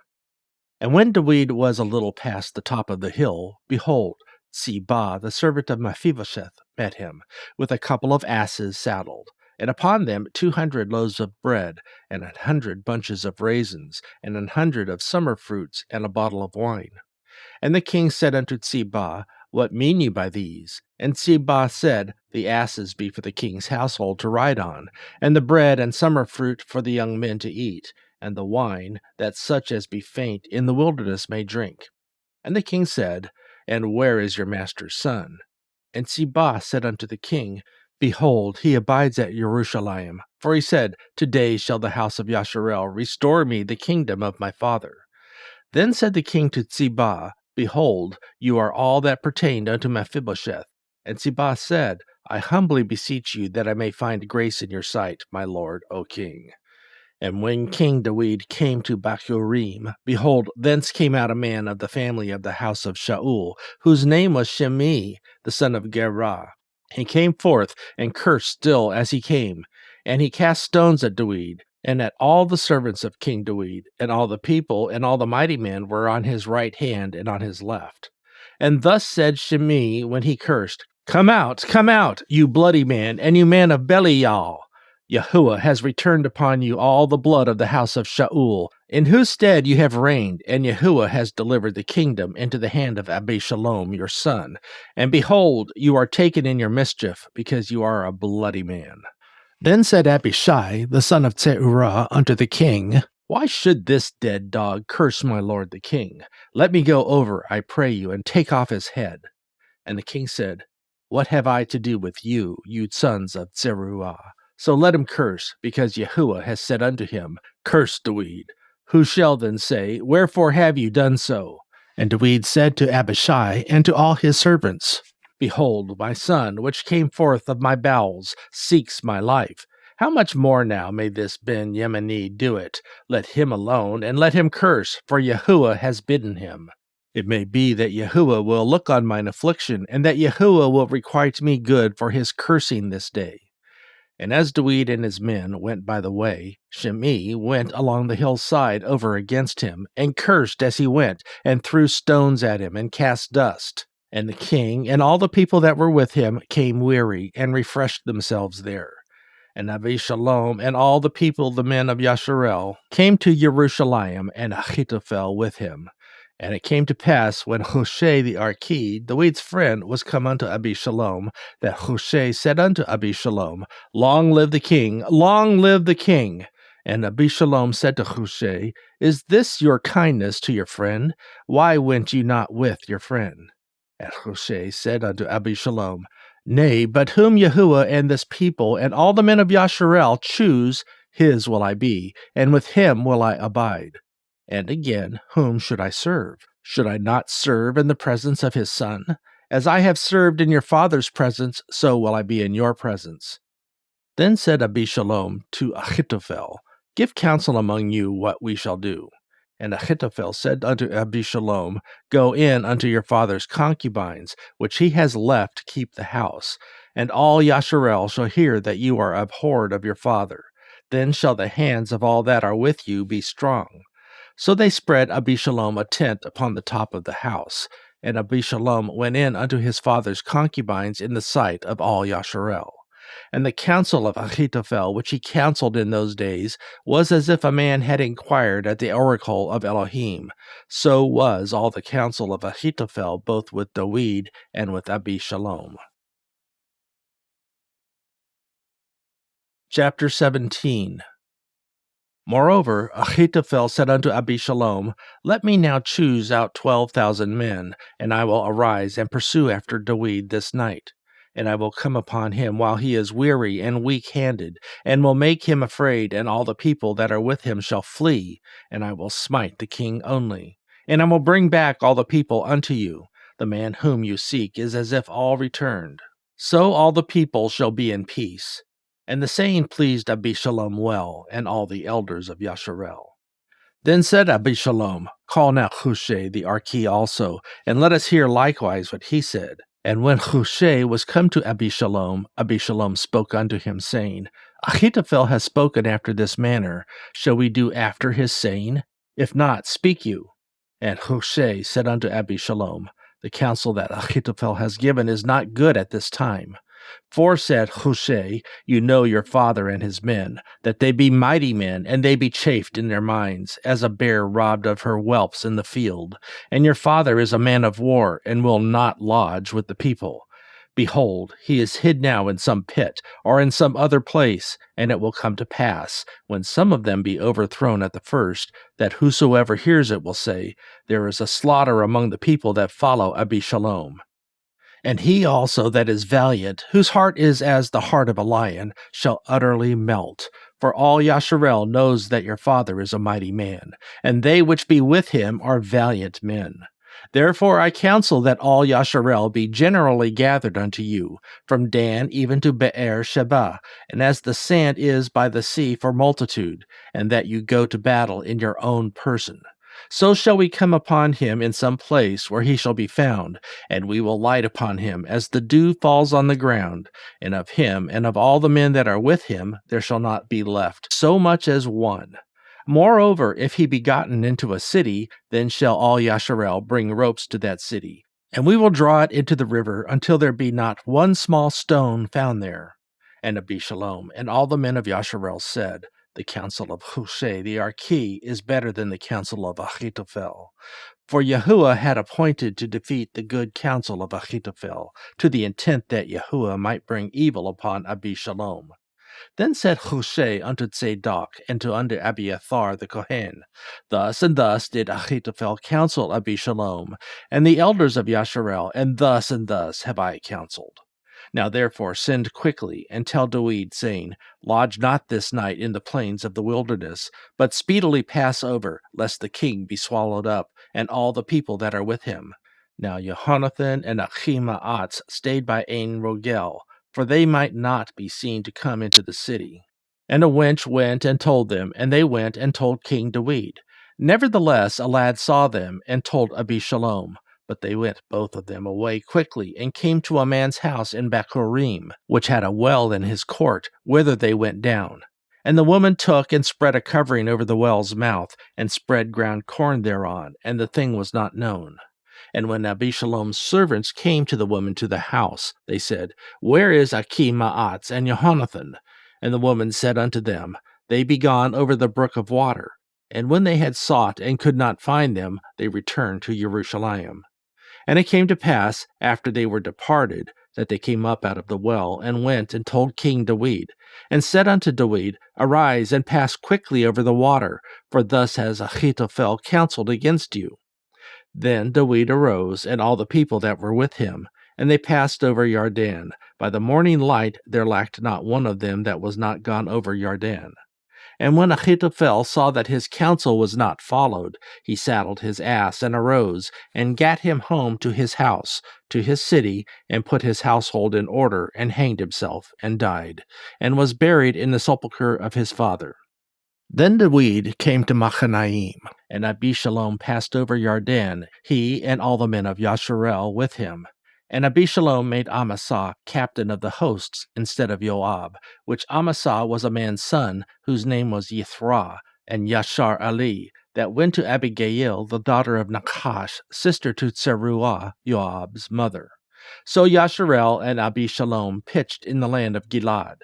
And when David was a little past the top of the hill, behold, Ziba, the servant of Mephibosheth, met him, with a couple of asses saddled. and upon them 200 loaves of bread, and 100 bunches of raisins, and 100 of summer fruits, and a bottle of wine. And the king said unto Ziba, What mean you by these? And Ziba said, The asses be for the king's household to ride on, and the bread and summer fruit for the young men to eat, and the wine, that such as be faint in the wilderness may drink. And the king said, And where is your master's son? And Ziba said unto the king, Behold, he abides at Jerusalem. For he said, Today shall the house of Yasharel restore me the kingdom of my father. Then said the king to Ziba, Behold, you are all that pertained unto Mephibosheth. And Ziba said, I humbly beseech you that I may find grace in your sight, my lord, O king. And when King David came to Bachurim, behold, thence came out a man of the family of the house of Shaul, whose name was Shimei, the son of Gerah. He came forth and cursed still as he came, and he cast stones at David, and at all the servants of King David, and all the people and all the mighty men were on his right hand and on his left. And thus said Shimei when he cursed, come out, you bloody man, and you man of Belial. Yahuah has returned upon you all the blood of the house of Shaul, in whose stead you have reigned, and Yahuah has delivered the kingdom into the hand of Abishalom your son. And behold, you are taken in your mischief, because you are a bloody man. Then said Abishai, the son of Zeruiah, unto the king, Why should this dead dog curse my lord the king? Let me go over, I pray you, and take off his head. And the king said, What have I to do with you, you sons of Zeruiah? So let him curse, because Yahuah has said unto him, Curse David. Who shall then say, Wherefore have you done so? And David said to Abishai and to all his servants, Behold, my son, which came forth of my bowels, seeks my life. How much more now may this Ben Yemeni do it? Let him alone, and let him curse, for Yahuah has bidden him. It may be that Yahuah will look on mine affliction, and that Yahuah will requite me good for his cursing this day. And as David and his men went by the way, Shimei went along the hillside over against him, and cursed as he went, and threw stones at him, and cast dust. And the king and all the people that were with him came weary, and refreshed themselves there. And Abishalom and all the people, the men of Yasharel, came to Jerusalem, and Ahithophel with him. And it came to pass, when Hushai the Archite, David's friend, was come unto Abishalom, that Hushai said unto Abishalom, Long live the king! Long live the king! And Abishalom said to Hushai, Is this your kindness to your friend? Why went you not with your friend? And Hushai said unto Abishalom, Nay, but whom Yahuah and this people and all the men of Yasharel choose, his will I be, and with him will I abide. And again, whom should I serve? Should I not serve in the presence of his son? As I have served in your father's presence, so will I be in your presence. Then said Abishalom to Ahithophel, Give counsel among you what we shall do. And Ahithophel said unto Abishalom, Go in unto your father's concubines, which he has left to keep the house, and all Yasharel shall hear that you are abhorred of your father. Then shall the hands of all that are with you be strong. So they spread Abishalom a tent upon the top of the house, and Abishalom went in unto his father's concubines in the sight of all Yasharel. And the counsel of Ahithophel, which he counseled in those days, was as if a man had inquired at the oracle of Elohim. So was all the counsel of Ahithophel, both with David and with Abishalom. Chapter 17. Moreover, Ahithophel said unto Abishalom, Let me now choose out 12,000 men, and I will arise and pursue after David this night. And I will come upon him while he is weary and weak-handed, and will make him afraid, and all the people that are with him shall flee, and I will smite the king only. And I will bring back all the people unto you. The man whom you seek is as if all returned. So all the people shall be in peace. And the saying pleased Abishalom well, and all the elders of Yasharel. Then said Abishalom, Call now Hushai the Archite also, and let us hear likewise what he said. And when Hushai was come to Abishalom, Abishalom spoke unto him, saying, Ahithophel has spoken after this manner. Shall we do after his saying? If not, speak you. And Hushai said unto Abishalom, The counsel that Ahithophel has given is not good at this time. For, said Hushai, you know your father and his men, that they be mighty men, and they be chafed in their minds, as a bear robbed of her whelps in the field. And your father is a man of war, and will not lodge with the people. Behold, he is hid now in some pit, or in some other place, and it will come to pass, when some of them be overthrown at the first, that whosoever hears it will say, there is a slaughter among the people that follow Abishalom. And he also that is valiant, whose heart is as the heart of a lion, shall utterly melt. For all Yasharel knows that your father is a mighty man, and they which be with him are valiant men. Therefore I counsel that all Yasharel be generally gathered unto you, from Dan even to Be'er Sheba, and as the sand is by the sea for multitude, and that you go to battle in your own person. So shall we come upon him in some place where he shall be found, and we will light upon him as the dew falls on the ground, and of him and of all the men that are with him there shall not be left so much as one. Moreover, if he be gotten into a city, then shall all Yasharel bring ropes to that city, and we will draw it into the river until there be not one small stone found there. And Abishalom and all the men of Yasharel said, the counsel of Hushai the Archi is better than the counsel of Ahithophel. For Yahuah had appointed to defeat the good counsel of Ahithophel, to the intent that Yahuah might bring evil upon Abishalom. Then said Hushai unto Zadok and unto Abiathar the Kohen, thus and thus did Ahithophel counsel Abishalom, and the elders of Yasharel, and thus have I counseled. Now therefore send quickly, and tell Doeg, saying, lodge not this night in the plains of the wilderness, but speedily pass over, lest the king be swallowed up, and all the people that are with him. Now Jehonathan and Achimaatz stayed by Ein Rogel, for they might not be seen to come into the city. And a wench went and told them, and they went and told King Doeg. Nevertheless a lad saw them, and told Abishalom. But they went both of them away quickly, and came to a man's house in Bachorim, which had a well in his court, whither they went down. And the woman took and spread a covering over the well's mouth, and spread ground corn thereon, and the thing was not known. And when Abishalom's servants came to the woman to the house, they said, where is Achimaatz and Jehonathan? And the woman said unto them, they be gone over the brook of water. And when they had sought and could not find them, they returned to Jerusalem. And it came to pass, after they were departed, that they came up out of the well, and went and told King Doeg, and said unto Doeg, arise and pass quickly over the water, for thus has Ahithophel counseled against you. Then Doeg arose, and all the people that were with him, and they passed over Jordan. By the morning light there lacked not one of them that was not gone over Jordan. And when Ahithophel saw that his counsel was not followed, he saddled his ass, and arose, and gat him home to his house, to his city, and put his household in order, and hanged himself, and died, and was buried in the sepulchre of his father. Then Doeg came to Machanaim, and Abishalom passed over Jordan, he and all the men of Yasharel with him. And Abishalom made Amasa captain of the hosts instead of Joab, which Amasa was a man's son, whose name was Yithrah, and Yashar Ali, that went to Abigail, the daughter of Nachash, sister to Tseruah, Joab's mother. So Yasharel and Abishalom pitched in the land of Gilad.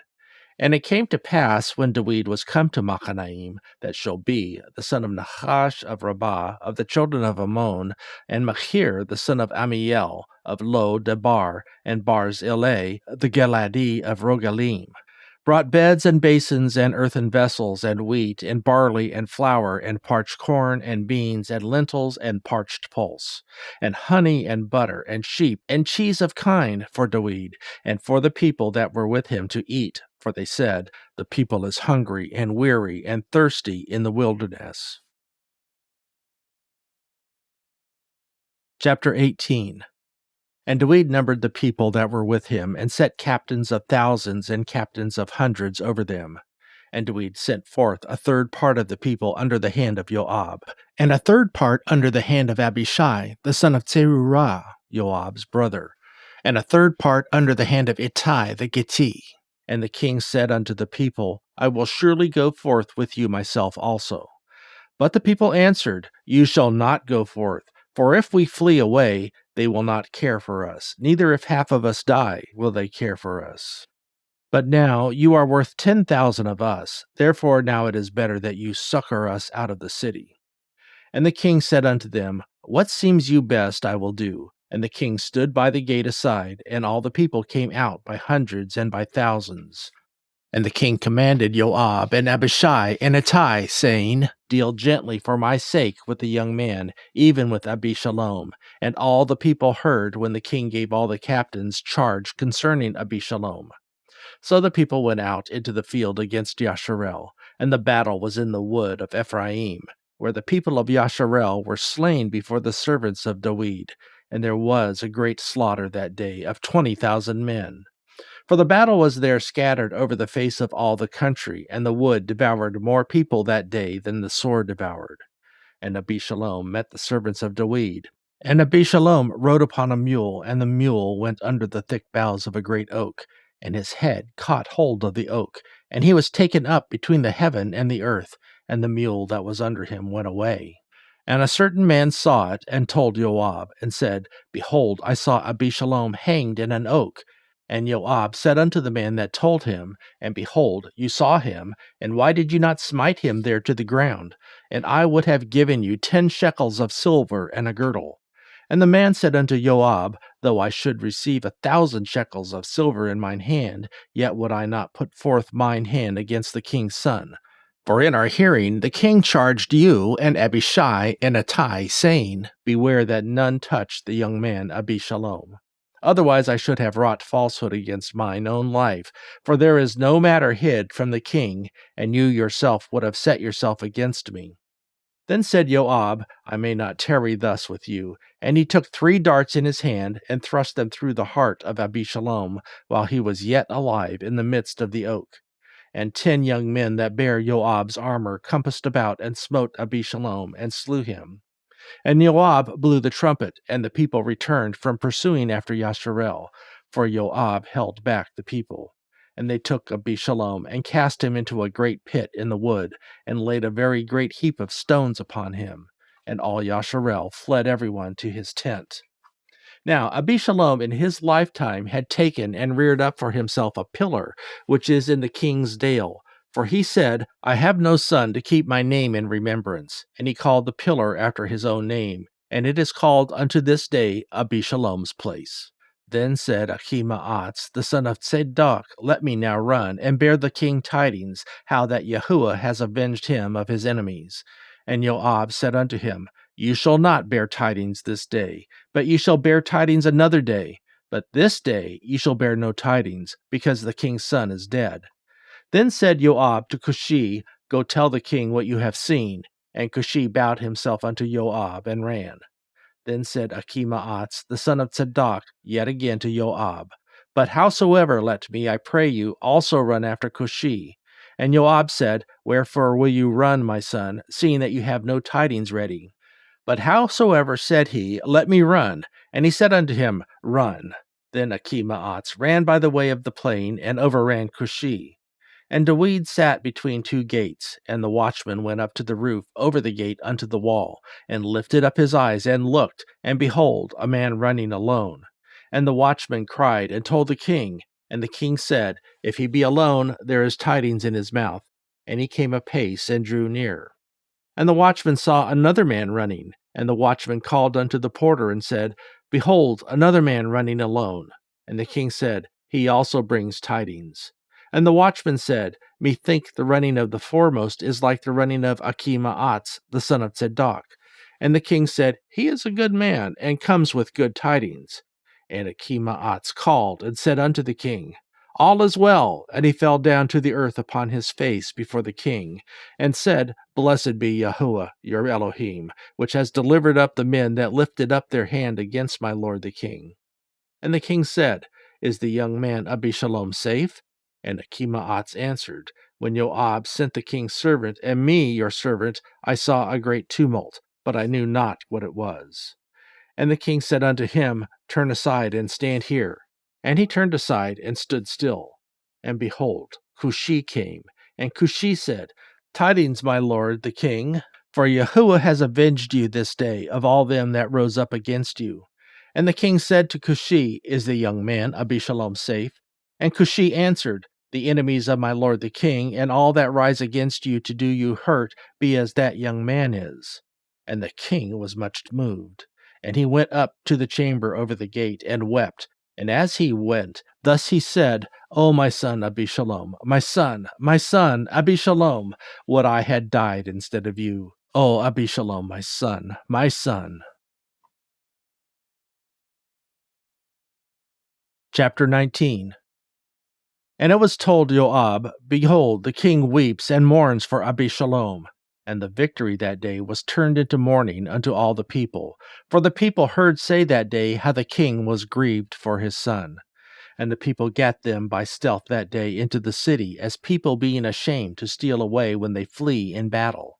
And it came to pass, when Doeg was come to Machanaim, that Shobi, the son of Nachash of Rabbah, of the children of Ammon, and Machir, the son of Amiel, of Lo Dabar, and Barzillai, the Galadi of Rogalim, brought beds and basins and earthen vessels, and wheat, and barley, and flour, and parched corn, and beans, and lentils, and parched pulse, and honey, and butter, and sheep, and cheese of kine for Doeg, and for the people that were with him to eat. For they said, the people is hungry, and weary, and thirsty in the wilderness. Chapter 18. And Doeg numbered the people that were with him, and set captains of thousands and captains of hundreds over them. And Doeg sent forth a third part of the people under the hand of Joab, and a third part under the hand of Abishai, the son of Tseruah, Joab's brother, and a third part under the hand of Ittai the Gittite. And the king said unto the people, I will surely go forth with you myself also. But the people answered, you shall not go forth, for if we flee away, they will not care for us, neither if half of us die will they care for us. But now you are worth 10,000 of us, therefore now it is better that you succor us out of the city. And the king said unto them, What seems you best I will do. And the king stood by the gate aside, and all the people came out by hundreds and by thousands. And the king commanded Joab and Abishai and Ittai, saying, Deal gently for my sake with the young man, even with Abishalom. And all the people heard when the king gave all the captains charge concerning Abishalom. So the people went out into the field against Yasharel, and the battle was in the wood of Ephraim, where the people of Yasharel were slain before the servants of David, and there was a great slaughter that day of 20,000 men. For the battle was there scattered over the face of all the country, and the wood devoured more people that day than the sword devoured. And Abishalom met the servants of David. And Abishalom rode upon a mule, and the mule went under the thick boughs of a great oak, and his head caught hold of the oak, and he was taken up between the heaven and the earth, and the mule that was under him went away. And a certain man saw it, and told Joab, and said, Behold, I saw Abishalom hanged in an oak. And Joab said unto the man that told him, And behold, you saw him, and why did you not smite him there to the ground? And I would have given you 10 shekels of silver and a girdle. And the man said unto Joab, Though I should receive 1,000 shekels of silver in mine hand, yet would I not put forth mine hand against the king's son. For in our hearing the king charged you and Abishai and Ittai, saying, Beware that none touch the young man Abishalom. Otherwise I should have wrought falsehood against mine own life, for there is no matter hid from the king, and you yourself would have set yourself against me. Then said Joab, I may not tarry thus with you. And he took 3 darts in his hand, and thrust them through the heart of Abishalom, while he was yet alive in the midst of the oak. And 10 young men that bare Joab's armor compassed about, and smote Abishalom, and slew him. And Joab blew the trumpet, and the people returned from pursuing after Yasharel, for Joab held back the people. And they took Abishalom, and cast him into a great pit in the wood, and laid a very great heap of stones upon him. And all Yasharel fled everyone to his tent. Now Abishalom in his lifetime had taken and reared up for himself a pillar, which is in the king's dale. For he said, I have no son to keep my name in remembrance. And he called the pillar after his own name, and it is called unto this day Abishalom's place. Then said Ahimaaz, the son of Zadok, Let me now run, and bear the king tidings, how that Yahuah has avenged him of his enemies. And Joab said unto him, You shall not bear tidings this day, but ye shall bear tidings another day. But this day ye shall bear no tidings, because the king's son is dead. Then said Joab to Cushi, Go tell the king what you have seen. And Cushi bowed himself unto Joab, and ran. Then said Ahimaaz, the son of Zadok, yet again to Joab, But howsoever let me, I pray you, also run after Cushi. And Joab said, Wherefore will you run, my son, seeing that you have no tidings ready? But howsoever said he, Let me run. And he said unto him, Run. Then Ahimaaz ran by the way of the plain, and overran Cushi. And David sat between 2 gates, and the watchman went up to the roof over the gate unto the wall, and lifted up his eyes, and looked, and behold, a man running alone. And the watchman cried, and told the king. And the king said, If he be alone, there is tidings in his mouth. And he came apace, and drew near. And the watchman saw another man running, and the watchman called unto the porter, and said, Behold, another man running alone. And the king said, He also brings tidings. And the watchman said, Methink the running of the foremost is like the running of Ahimaaz, the son of Zadok. And the king said, He is a good man, and comes with good tidings. And Ahimaaz called, and said unto the king, All is well. And he fell down to the earth upon his face before the king, and said, Blessed be Yahuah, your Elohim, which has delivered up the men that lifted up their hand against my lord the king. And the king said, Is the young man Abishalom safe? And Ahimaaz answered, When Joab sent the king's servant, and me, your servant, I saw a great tumult, but I knew not what it was. And the king said unto him, Turn aside, and stand here. And he turned aside, and stood still. And behold, Cushi came. And Cushi said, Tidings, my lord the king, for Yahuah has avenged you this day of all them that rose up against you. And the king said to Cushi, Is the young man Abishalom safe? And Cushi answered, The enemies of my lord the king, and all that rise against you to do you hurt, be as that young man is. And the king was much moved. And he went up to the chamber over the gate, and wept. And as he went, thus he said, O my son Abishalom, my son, Abishalom, would I had died instead of you. O Abishalom, my son, my son. Chapter 19. And it was told Joab, Behold, the king weeps and mourns for Abishalom. And the victory that day was turned into mourning unto all the people. For the people heard say that day how the king was grieved for his son. And the people gat them by stealth that day into the city, as people being ashamed to steal away when they flee in battle.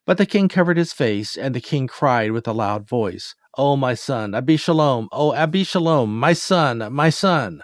But the king covered his face, and the king cried with a loud voice, O my son, Abishalom, O Abishalom, my son, my son.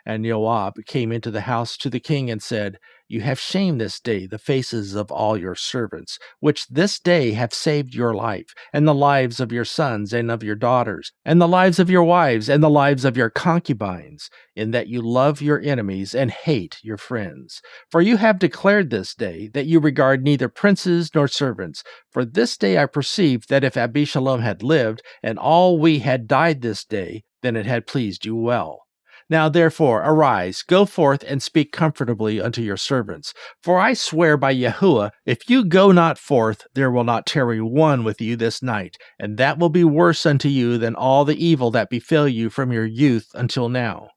And Joab came into the house to the king and said, You have shamed this day the faces of all your servants, which this day have saved your life, and the lives of your sons and of your daughters, and the lives of your wives, and the lives of your concubines, in that you love your enemies and hate your friends. For you have declared this day that you regard neither princes nor servants. For this day I perceived that if Abishalom had lived, and all we had died this day, then it had pleased you well. Now therefore arise, go forth, and speak comfortably unto your servants. For I swear by Yahuah, if you go not forth, there will not tarry one with you this night, and that will be worse unto you than all the evil that befell you from your youth until now.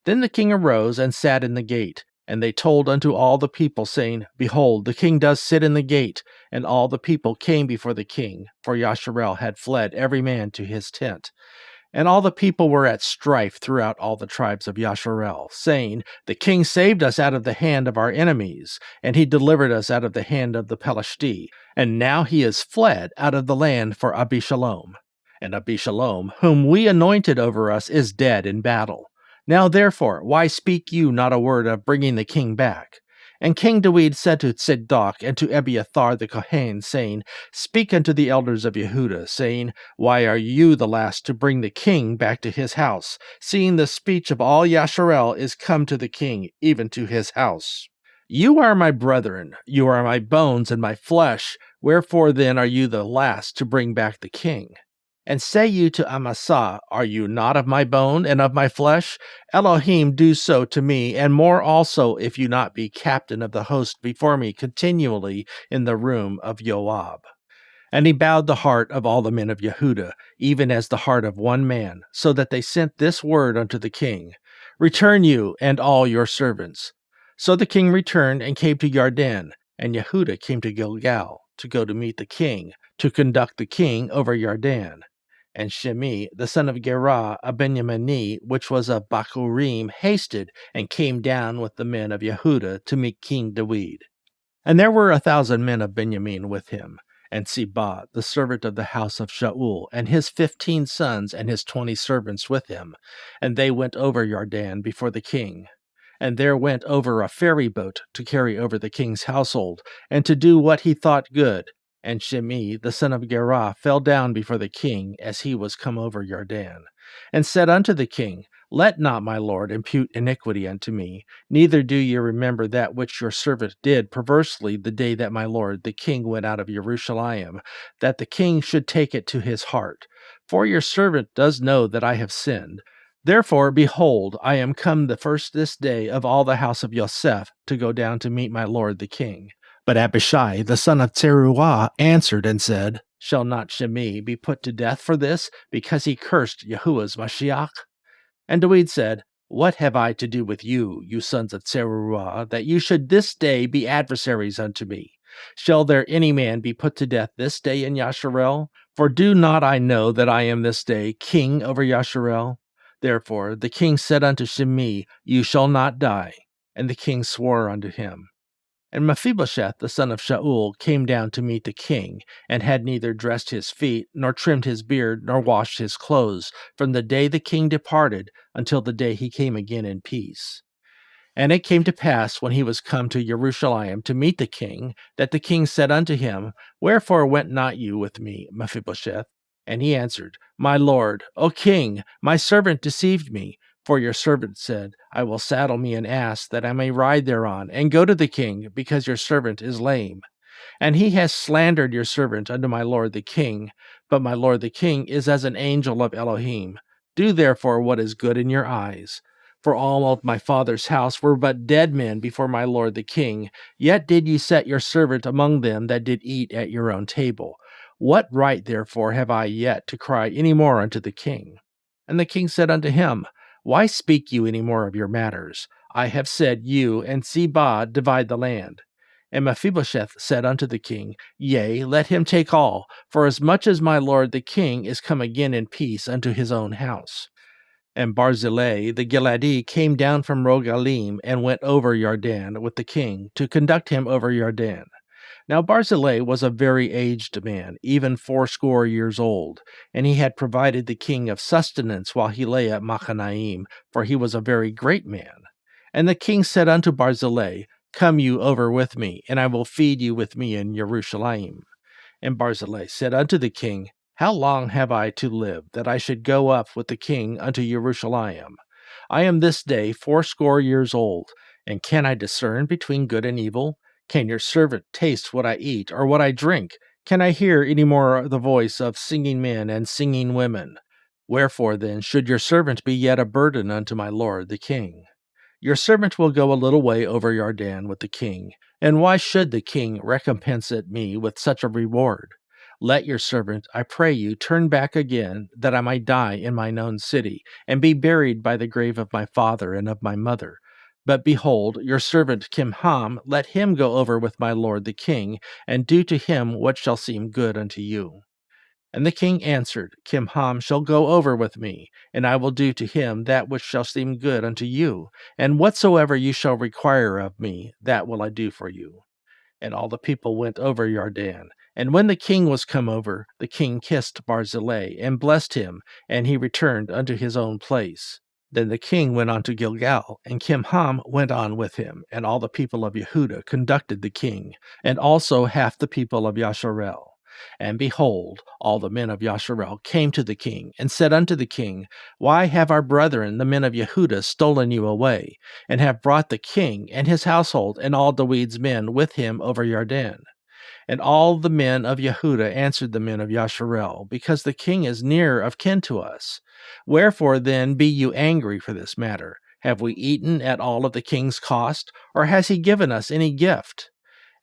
Then the king arose and sat in the gate. And they told unto all the people, saying, Behold, the king does sit in the gate. And all the people came before the king, for Yasharel had fled every man to his tent. And all the people were at strife throughout all the tribes of Yasharel, saying, The king saved us out of the hand of our enemies, and he delivered us out of the hand of the Pelishti, and now he is fled out of the land for Abishalom. And Abishalom, whom we anointed over us, is dead in battle. Now therefore, why speak you not a word of bringing the king back? And King David said to Tzidok and to Abiathar the Kohen, saying, Speak unto the elders of Yehudah, saying, Why are you the last to bring the king back to his house, seeing the speech of all Yasharel is come to the king, even to his house? You are my brethren, you are my bones and my flesh, wherefore then are you the last to bring back the king? And say you to Amasa, Are you not of my bone and of my flesh? Elohim do so to me, and more also, if you not be captain of the host before me continually in the room of Joab. And he bowed the heart of all the men of Yehudah, even as the heart of one man, so that they sent this word unto the king, Return you and all your servants. So the king returned and came to Yarden, and Yehudah came to Gilgal, to go to meet the king, to conduct the king over Yarden. And Shimei, the son of Gerah, a Benjamini, which was of Bachurim, hasted, and came down with the men of Yehudah to meet King David. And there were 1,000 men of Benjamin with him, and Ziba, the servant of the house of Shaul, and his 15 sons and his 20 servants with him, and they went over Yarden before the king. And there went over a ferry boat to carry over the king's household, and to do what he thought good. And Shimei, the son of Gerah, fell down before the king as he was come over Yarden, and said unto the king, Let not my lord impute iniquity unto me, neither do ye remember that which your servant did perversely the day that my lord the king went out of Jerusalem, that the king should take it to his heart. For your servant does know that I have sinned. Therefore, behold, I am come the first this day of all the house of Yosef to go down to meet my lord the king. But Abishai, the son of Zeruiah, answered and said, Shall not Shimei be put to death for this, because he cursed Yahuah's Mashiach? And David said, What have I to do with you, you sons of Zeruiah, that you should this day be adversaries unto me? Shall there any man be put to death this day in Yasharel? For do not I know that I am this day king over Yasharel? Therefore the king said unto Shimei, You shall not die. And the king swore unto him. And Mephibosheth, the son of Shaul, came down to meet the king, and had neither dressed his feet, nor trimmed his beard, nor washed his clothes, from the day the king departed until the day he came again in peace. And it came to pass, when he was come to Jerusalem to meet the king, that the king said unto him, Wherefore went not you with me, Mephibosheth? And he answered, My lord, O king, my servant deceived me. For your servant said, I will saddle me an ass, that I may ride thereon, and go to the king, because your servant is lame. And he has slandered your servant unto my lord the king. But my lord the king is as an angel of Elohim. Do therefore what is good in your eyes. For all of my father's house were but dead men before my lord the king, yet did ye set your servant among them that did eat at your own table. What right therefore have I yet to cry any more unto the king? And the king said unto him, Why speak you any more of your matters? I have said, You and Ziba divide the land. And Mephibosheth said unto the king, Yea, let him take all, for as much as my lord the king is come again in peace unto his own house. And Barzillai the Gileadi came down from Rogalim and went over Yarden with the king to conduct him over Yarden. Now Barzillai was a very aged man, even 80 years old, and he had provided the king of sustenance while he lay at Machanaim, for he was a very great man. And the king said unto Barzillai, Come you over with me, and I will feed you with me in Jerusalem. And Barzillai said unto the king, How long have I to live, that I should go up with the king unto Jerusalem? I am this day 80 years old, and can I discern between good and evil? Can your servant taste what I eat, or what I drink? Can I hear any more the voice of singing men and singing women? Wherefore then should your servant be yet a burden unto my lord the king? Your servant will go a little way over Yarden with the king, and why should the king recompense it me with such a reward? Let your servant, I pray you, turn back again, that I might die in mine own city, and be buried by the grave of my father and of my mother. But behold, your servant Kimham, let him go over with my lord the king, and do to him what shall seem good unto you. And the king answered, Kimham shall go over with me, and I will do to him that which shall seem good unto you, and whatsoever you shall require of me, that will I do for you. And all the people went over Yarden. And when the king was come over, the king kissed Barzillai, and blessed him, and he returned unto his own place. Then the king went on to Gilgal, and Kimham went on with him, and all the people of Yehudah conducted the king, and also half the people of Yasharel. And behold, all the men of Yasharel came to the king, and said unto the king, Why have our brethren, the men of Yehudah, stolen you away, and have brought the king and his household and all David's men with him over Yarden? And all the men of Yehudah answered the men of Yasharel, Because the king is near of kin to us. Wherefore then be you angry for this matter? Have we eaten at all of the king's cost, or has he given us any gift?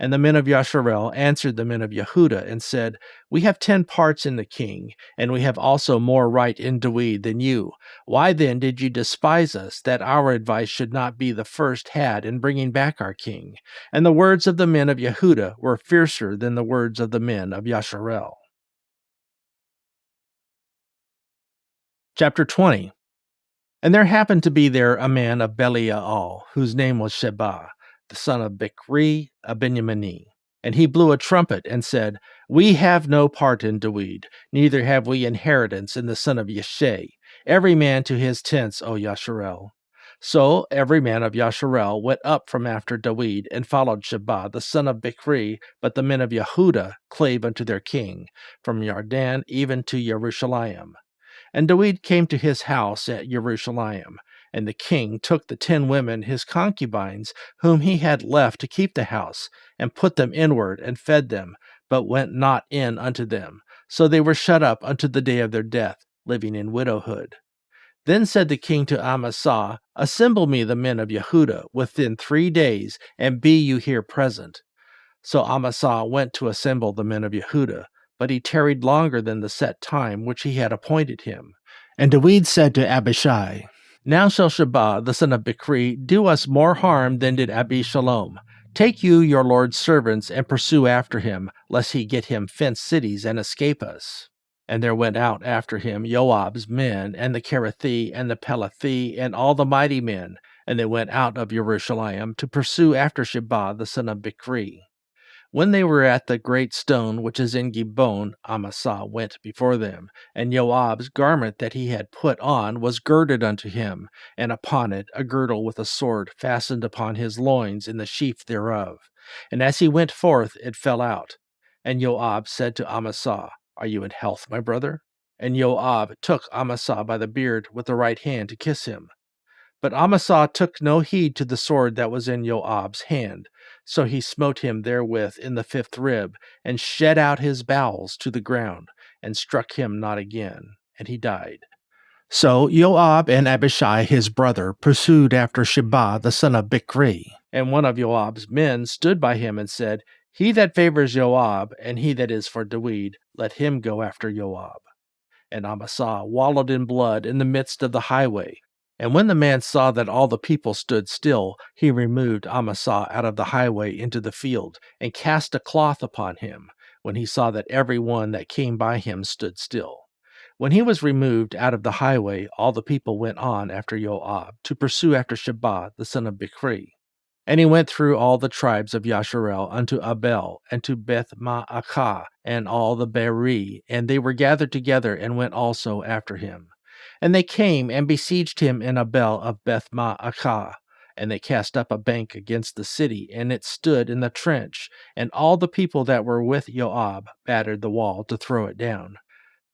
And the men of Yasharel answered the men of Yehudah and said, We have 10 parts in the king, and we have also more right in David than you. Why then did you despise us, that our advice should not be the first had in bringing back our king? And the words of the men of Yehudah were fiercer than the words of the men of Yasharel. Chapter 20. And there happened to be there a man of Belial, whose name was Sheba, the son of Bichri, a Benjamini. And he blew a trumpet and said, We have no part in David, neither have we inheritance in the son of Yeshai. Every man to his tents, O Yasharel. So every man of Yasharel went up from after David, and followed Sheba, the son of Bichri, but the men of Yehudah clave unto their king, from Yarden even to Jerusalem. And David came to his house at Jerusalem, and the king took the 10 women his concubines, whom he had left to keep the house, and put them inward, and fed them, but went not in unto them. So they were shut up unto the day of their death, living in widowhood. Then said the king to Amasa, Assemble me the men of Yehudah within 3 days, and be you here present. So Amasa went to assemble the men of Yehudah, but he tarried longer than the set time which he had appointed him. And David said to Abishai, Now shall Sheba the son of Bichri do us more harm than did Abishalom. Take you your lord's servants, and pursue after him, lest he get him fenced cities and escape us. And there went out after him Joab's men, and the Kerethi, and the Pelethi, and all the mighty men, and they went out of Jerusalem to pursue after Sheba the son of Bichri. When they were at the great stone which is in Gibeon, Amasa went before them, and Joab's garment that he had put on was girded unto him, and upon it a girdle with a sword fastened upon his loins in the sheath thereof. And as he went forth, it fell out. And Joab said to Amasa, Are you in health, my brother? And Joab took Amasa by the beard with the right hand to kiss him. But Amasa took no heed to the sword that was in Joab's hand. So he smote him therewith in the fifth rib, and shed out his bowels to the ground, and struck him not again, and he died. So Joab and Abishai his brother pursued after Sheba the son of Bichri. And one of Joab's men stood by him and said, He that favors Joab, and he that is for David, let him go after Joab. And Amasa wallowed in blood in the midst of the highway. And when the man saw that all the people stood still, he removed Amasa out of the highway into the field, and cast a cloth upon him, when he saw that every one that came by him stood still. When he was removed out of the highway, all the people went on after Joab, to pursue after Sheba the son of Bichri. And he went through all the tribes of Yasharel unto Abel, and to Beth-Maachah, and all the Beri, and they were gathered together, and went also after him. And they came and besieged him in Abel of Beth-Maachah, and they cast up a bank against the city, and it stood in the trench, and all the people that were with Joab battered the wall to throw it down.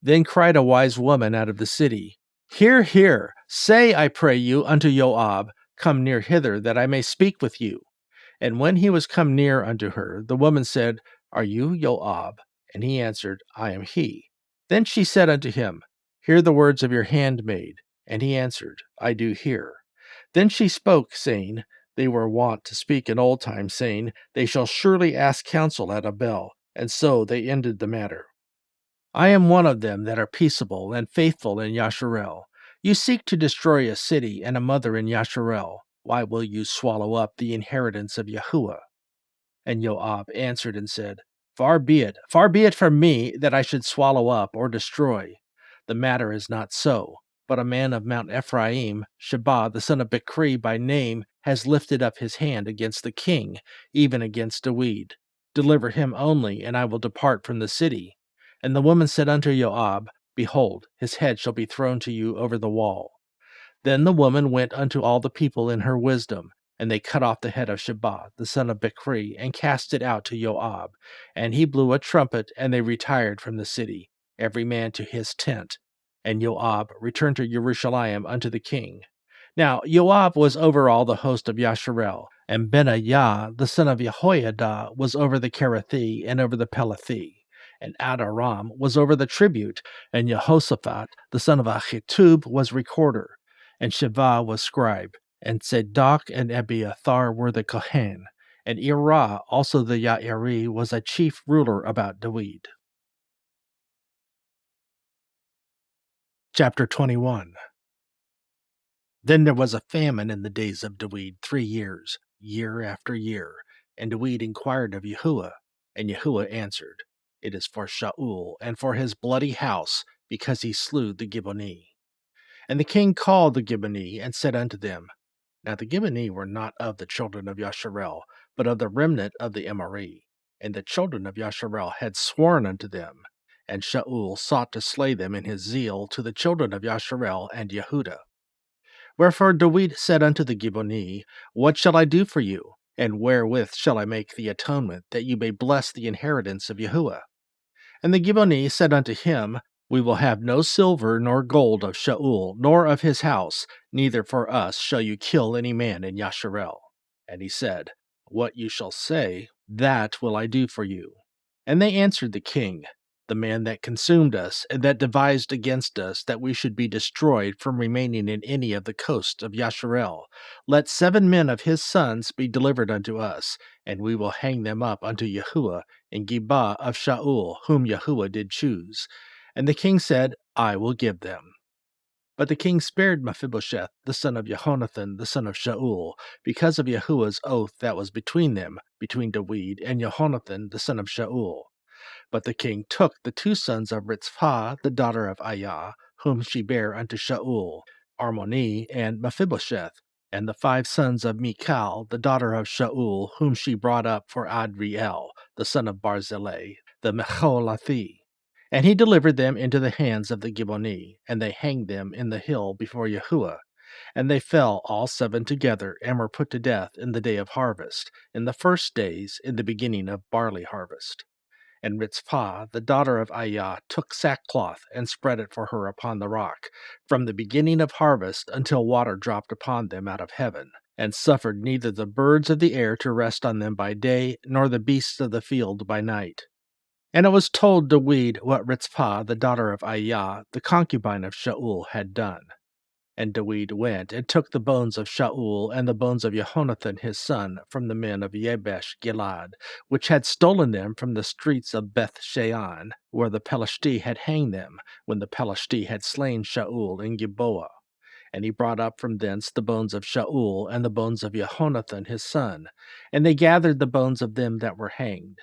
Then cried a wise woman out of the city, Hear, hear, say, I pray you, unto Joab, Come near hither, that I may speak with you. And when he was come near unto her, the woman said, Are you Joab? And he answered, I am he. Then she said unto him, Hear the words of your handmaid. And he answered, I do hear. Then she spoke, saying, They were wont to speak in old times, saying, They shall surely ask counsel at Abel. And so they ended the matter. I am one of them that are peaceable and faithful in Yasharel. You seek to destroy a city and a mother in Yasharel. Why will you swallow up the inheritance of Yahuah? And Joab answered and said, far be it from me that I should swallow up or destroy. The matter is not so, but a man of Mount Ephraim, Sheba the son of Bichri by name, has lifted up his hand against the king, even against David. Deliver him only, and I will depart from the city. And the woman said unto Joab, Behold, his head shall be thrown to you over the wall. Then the woman went unto all the people in her wisdom, and they cut off the head of Sheba, the son of Bichri, and cast it out to Joab. And he blew a trumpet, and they retired from the city, every man to his tent. And Joab returned to Jerusalem unto the king. Now Joab was over all the host of Yasharel, and Benaiah, the son of Jehoiada, was over the Kerethi and over the Pelethi. And Adoram was over the tribute, and Jehoshaphat, the son of Ahitub, was recorder. And Sheva was scribe, and Zadok and Abiathar were the Kohen, and Irah also the Yairi was a chief ruler about David. Chapter 21. Then there was a famine in the days of David 3 years, year after year, and David inquired of Yahuah, and Yahuah answered, It is for Shaul, and for his bloody house, because he slew the Gibeoni. And the king called the Gibeoni, and said unto them, Now the Gibeoni were not of the children of Yasharel, but of the remnant of the Emori. And the children of Yasharel had sworn unto them. And Shaul sought to slay them in his zeal to the children of Yasharel and Yehudah. Wherefore David said unto the Gibeoni, What shall I do for you? And wherewith shall I make the atonement, that you may bless the inheritance of Yahuah? And the Gibeoni said unto him, We will have no silver nor gold of Shaul, nor of his house, neither for us shall you kill any man in Yasharel. And he said, What you shall say, that will I do for you. And they answered the king, The man that consumed us, and that devised against us that we should be destroyed from remaining in any of the coasts of Yasharel, let 7 men of his sons be delivered unto us, and we will hang them up unto Yahuah in Gibah of Shaul, whom Yahuah did choose. And the king said, I will give them. But the king spared Mephibosheth, the son of Jehonathan, the son of Shaul, because of Yahuah's oath that was between them, between David and Jehonathan, the son of Shaul. But the king took the 2 sons of Ritzpah, the daughter of Aiah, whom she bare unto Shaul, Armoni and Mephibosheth, and the 5 sons of Michal, the daughter of Shaul, whom she brought up for Adriel, the son of Barzillai, the Mecholathi. And he delivered them into the hands of the Gibeoni, and they hanged them in the hill before Yahuah. And they fell all 7 together, and were put to death in the day of harvest, in the first days, in the beginning of barley harvest. And Ritzpah, the daughter of Aiah, took sackcloth and spread it for her upon the rock, from the beginning of harvest until water dropped upon them out of heaven, and suffered neither the birds of the air to rest on them by day, nor the beasts of the field by night. And it was told Dawid what Ritzpah, the daughter of Aiah, the concubine of Shaul, had done. And Dawid went and took the bones of Shaul and the bones of Jehonathan his son from the men of Jabesh Gilead, which had stolen them from the streets of Beth Shean, where the Pelishti had hanged them, when the Pelishti had slain Shaul in Gilboa. And he brought up from thence the bones of Shaul and the bones of Jehonathan his son, and they gathered the bones of them that were hanged.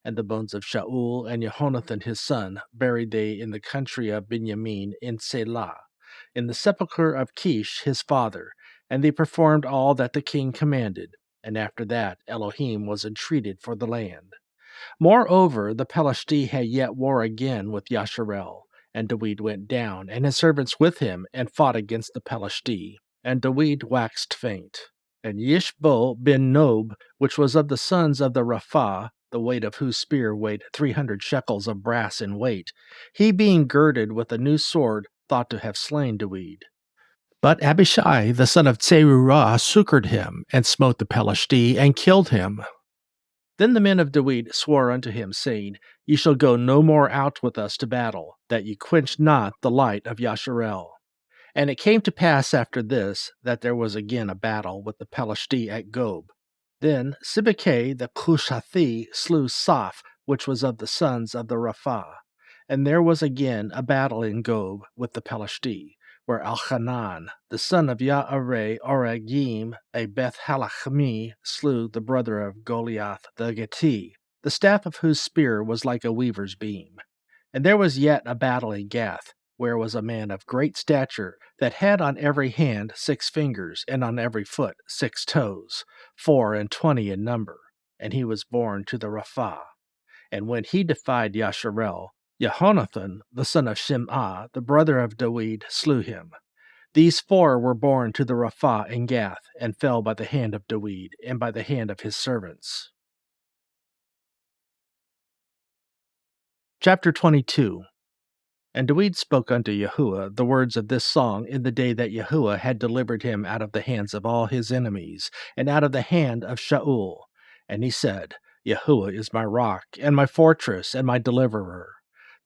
And the bones of Shaul and Jehonathan his son buried they in the country of Benjamin in Selah, in the sepulchre of Kish his father, and they performed all that the king commanded. And after that Elohim was entreated for the land. Moreover, the Pelishti had yet war again with Yasharel, and Dawid went down, and his servants with him, and fought against the Pelishti. And Dawid waxed faint. And Yishbo ben Nob, which was of the sons of the Rapha, the weight of whose spear weighed 300 shekels of brass in weight, he being girded with a new sword, thought to have slain Dawid. But Abishai, the son of Tzeruah, succored him, and smote the Pelishti, and killed him. Then the men of Dawid swore unto him, saying, Ye shall go no more out with us to battle, that ye quench not the light of Yasharel. And it came to pass after this, that there was again a battle with the Pelishti at Gob. Then Sibbecai the Cushathi slew Saph, which was of the sons of the Rapha. And there was again a battle in Gob with the Pelishti, where Elchanan, the son of Ya'areh Oragim, a Beth Halachmi, slew the brother of Goliath the Gitti, the staff of whose spear was like a weaver's beam. And there was yet a battle in Gath, where was a man of great stature, that had on every hand 6 fingers, and on every foot 6 toes, 24 in number, and he was born to the Rapha. And when he defied Yasharel, Jehonathan, the son of Shim'ah, the brother of Dawid, slew him. These 4 were born to the Rapha in Gath, and fell by the hand of Dawid, and by the hand of his servants. Chapter 22. And Dawid spoke unto Yahuah the words of this song in the day that Yahuah had delivered him out of the hands of all his enemies, and out of the hand of Shaul. And he said, Yahuah is my rock, and my fortress, and my deliverer.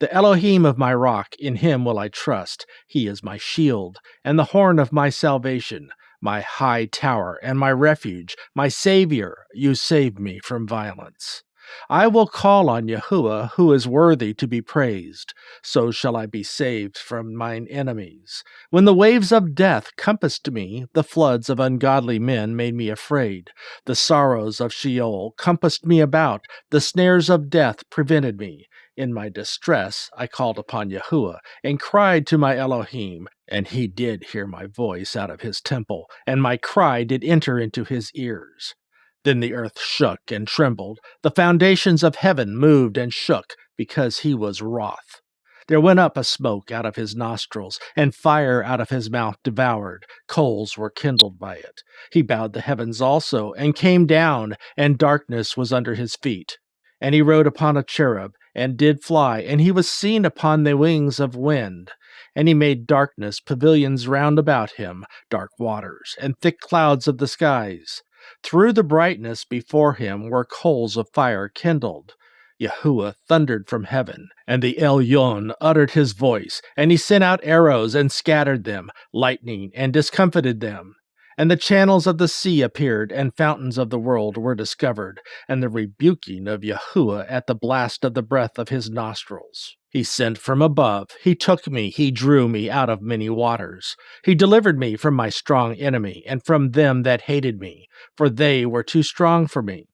The Elohim of my rock, in him will I trust. He is my shield, and the horn of my salvation, my high tower, and my refuge, my Savior. You save me from violence. I will call on Yahuah, who is worthy to be praised. So shall I be saved from mine enemies. When the waves of death compassed me, the floods of ungodly men made me afraid. The sorrows of Sheol compassed me about. The snares of death prevented me. In my distress I called upon Yahuah, and cried to my Elohim, and he did hear my voice out of his temple, and my cry did enter into his ears. Then the earth shook and trembled, the foundations of heaven moved and shook, because he was wroth. There went up a smoke out of his nostrils, and fire out of his mouth devoured. Coals were kindled by it. He bowed the heavens also, and came down, and darkness was under his feet. And he rode upon a cherub, and did fly, and he was seen upon the wings of wind. And he made darkness pavilions round about him, dark waters, and thick clouds of the skies. Through the brightness before him were coals of fire kindled. Yahuah thundered from heaven, and the Elyon uttered his voice, and he sent out arrows and scattered them, lightning and discomfited them. And the channels of the sea appeared, and fountains of the world were discovered, and the rebuking of Yahuah at the blast of the breath of his nostrils. He sent from above, he took me, he drew me out of many waters. He delivered me from my strong enemy, and from them that hated me, for they were too strong for me.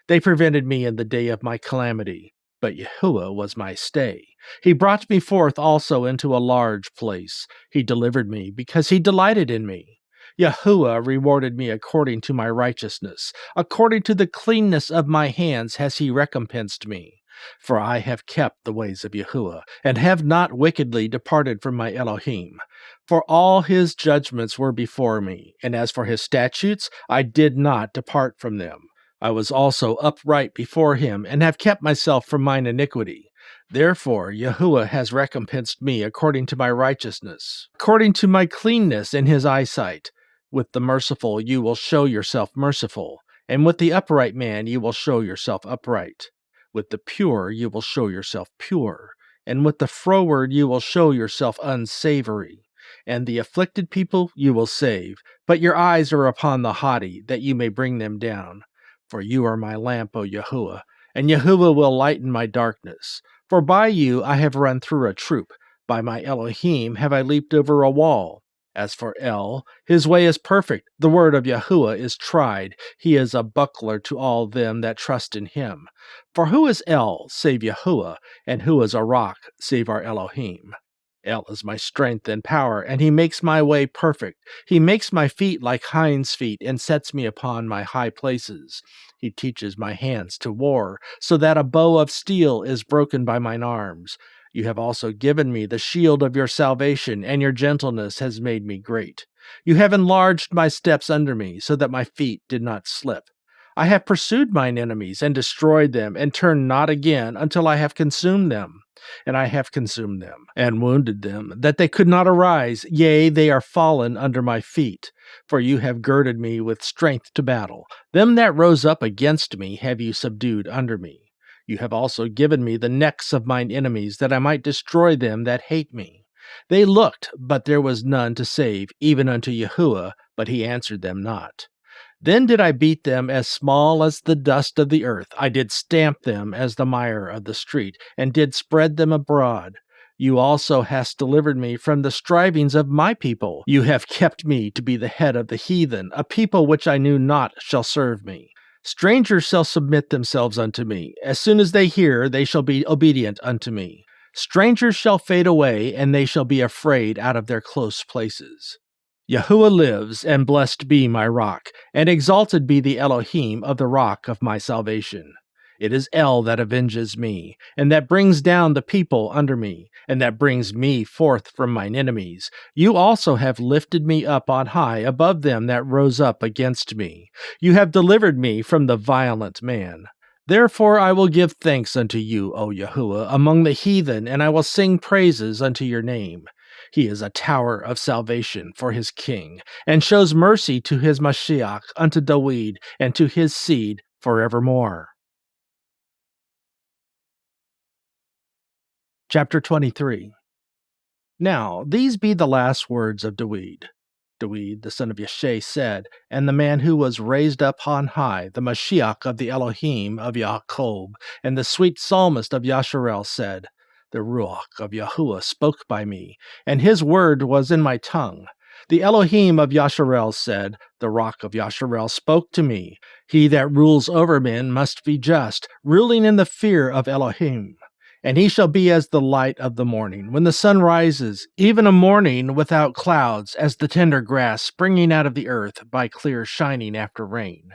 They prevented me in the day of my calamity, but Yahuah was my stay. He brought me forth also into a large place. He delivered me, because he delighted in me. Yahuah rewarded me according to my righteousness. According to the cleanness of my hands has he recompensed me. For I have kept the ways of Yahuah, and have not wickedly departed from my Elohim. For all his judgments were before me, and as for his statutes, I did not depart from them. I was also upright before him, and have kept myself from mine iniquity. Therefore Yahuah has recompensed me according to my righteousness, according to my cleanness in his eyesight. With the merciful you will show yourself merciful, and with the upright man you will show yourself upright. With the pure you will show yourself pure, and with the froward you will show yourself unsavory. And the afflicted people you will save, but your eyes are upon the haughty, that you may bring them down. For you are my lamp, O Yahuah, and Yahuah will lighten my darkness. For by you I have run through a troop, by my Elohim have I leaped over a wall. As for El, his way is perfect, the word of Yahuah is tried, he is a buckler to all them that trust in him. For who is El, save Yahuah, and who is a rock, save our Elohim? El is my strength and power, and he makes my way perfect. He makes my feet like hinds' feet, and sets me upon my high places. He teaches my hands to war, so that a bow of steel is broken by mine arms. You have also given me the shield of your salvation, and your gentleness has made me great. You have enlarged my steps under me, so that my feet did not slip. I have pursued mine enemies, and destroyed them, and turned not again until I have consumed them. And I have consumed them, and wounded them, that they could not arise. Yea, they are fallen under my feet. For you have girded me with strength to battle. Them that rose up against me have you subdued under me. You have also given me the necks of mine enemies, that I might destroy them that hate me. They looked, but there was none to save, even unto Yahuah, but he answered them not. Then did I beat them as small as the dust of the earth. I did stamp them as the mire of the street, and did spread them abroad. You also hast delivered me from the strivings of my people. You have kept me to be the head of the heathen. A people which I knew not shall serve me. Strangers shall submit themselves unto me. As soon as they hear, they shall be obedient unto me. Strangers shall fade away, and they shall be afraid out of their close places. Yahuah lives, and blessed be my rock, and exalted be the Elohim of the rock of my salvation. It is El that avenges me, and that brings down the people under me, and that brings me forth from mine enemies. You also have lifted me up on high above them that rose up against me. You have delivered me from the violent man. Therefore I will give thanks unto you, O Yahuah, among the heathen, and I will sing praises unto your name. He is a tower of salvation for his king, and shows mercy to his Mashiach, unto David, and to his seed forevermore. Chapter 23. Now these be the last words of David. David, the son of Yeshai, said, and the man who was raised up on high, the Mashiach of the Elohim of Yaakov, and the sweet psalmist of Yasharel said, the Ruach of Yahuah spoke by me, and his word was in my tongue. The Elohim of Yasharel said, the rock of Yasharel spoke to me. He that rules over men must be just, ruling in the fear of Elohim. And he shall be as the light of the morning, when the sun rises, even a morning without clouds, as the tender grass springing out of the earth by clear shining after rain.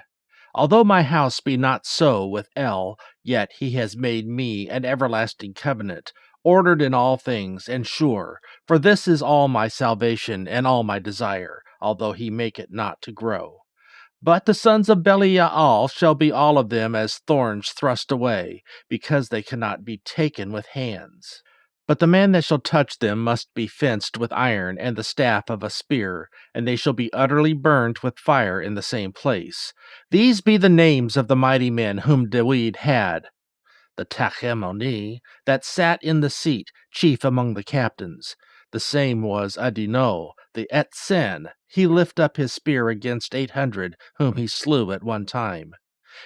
Although my house be not so with El, yet he has made me an everlasting covenant, ordered in all things, and sure. For this is all my salvation and all my desire, although he make it not to grow. But the sons of Belial shall be all of them as thorns thrust away, because they cannot be taken with hands. But the man that shall touch them must be fenced with iron and the staff of a spear, and they shall be utterly burned with fire in the same place. These be the names of the mighty men whom David had. The Tachemoni, that sat in the seat, chief among the captains. The same was Adino, the Etsen. He lift up his spear against 800, whom he slew at one time.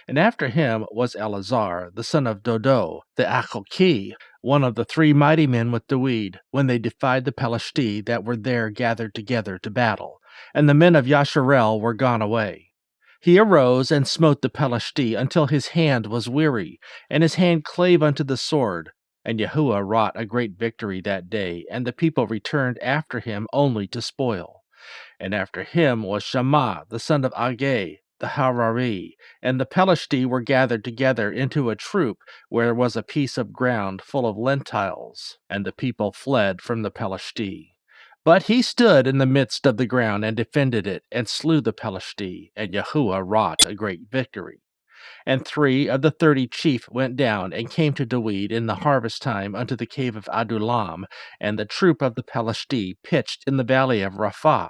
And after him was Eleazar, the son of Dodo, the Achoki, one of the 3 mighty men with David, when they defied the Pelishti that were there gathered together to battle. And the men of Yasharel were gone away. He arose and smote the Pelishti until his hand was weary, and his hand clave unto the sword. And Yahuah wrought a great victory that day, and the people returned after him only to spoil. And after him was Shammah, the son of Agay, the Harari, and the Pelishti were gathered together into a troop, where was a piece of ground full of lentiles, and the people fled from the Pelishti. But he stood in the midst of the ground and defended it, and slew the Pelishti, and Yahuah wrought a great victory. And 3 of the 30 chief went down and came to David in the harvest time unto the cave of Adullam, and the troop of the Pelishti pitched in the valley of Rapha.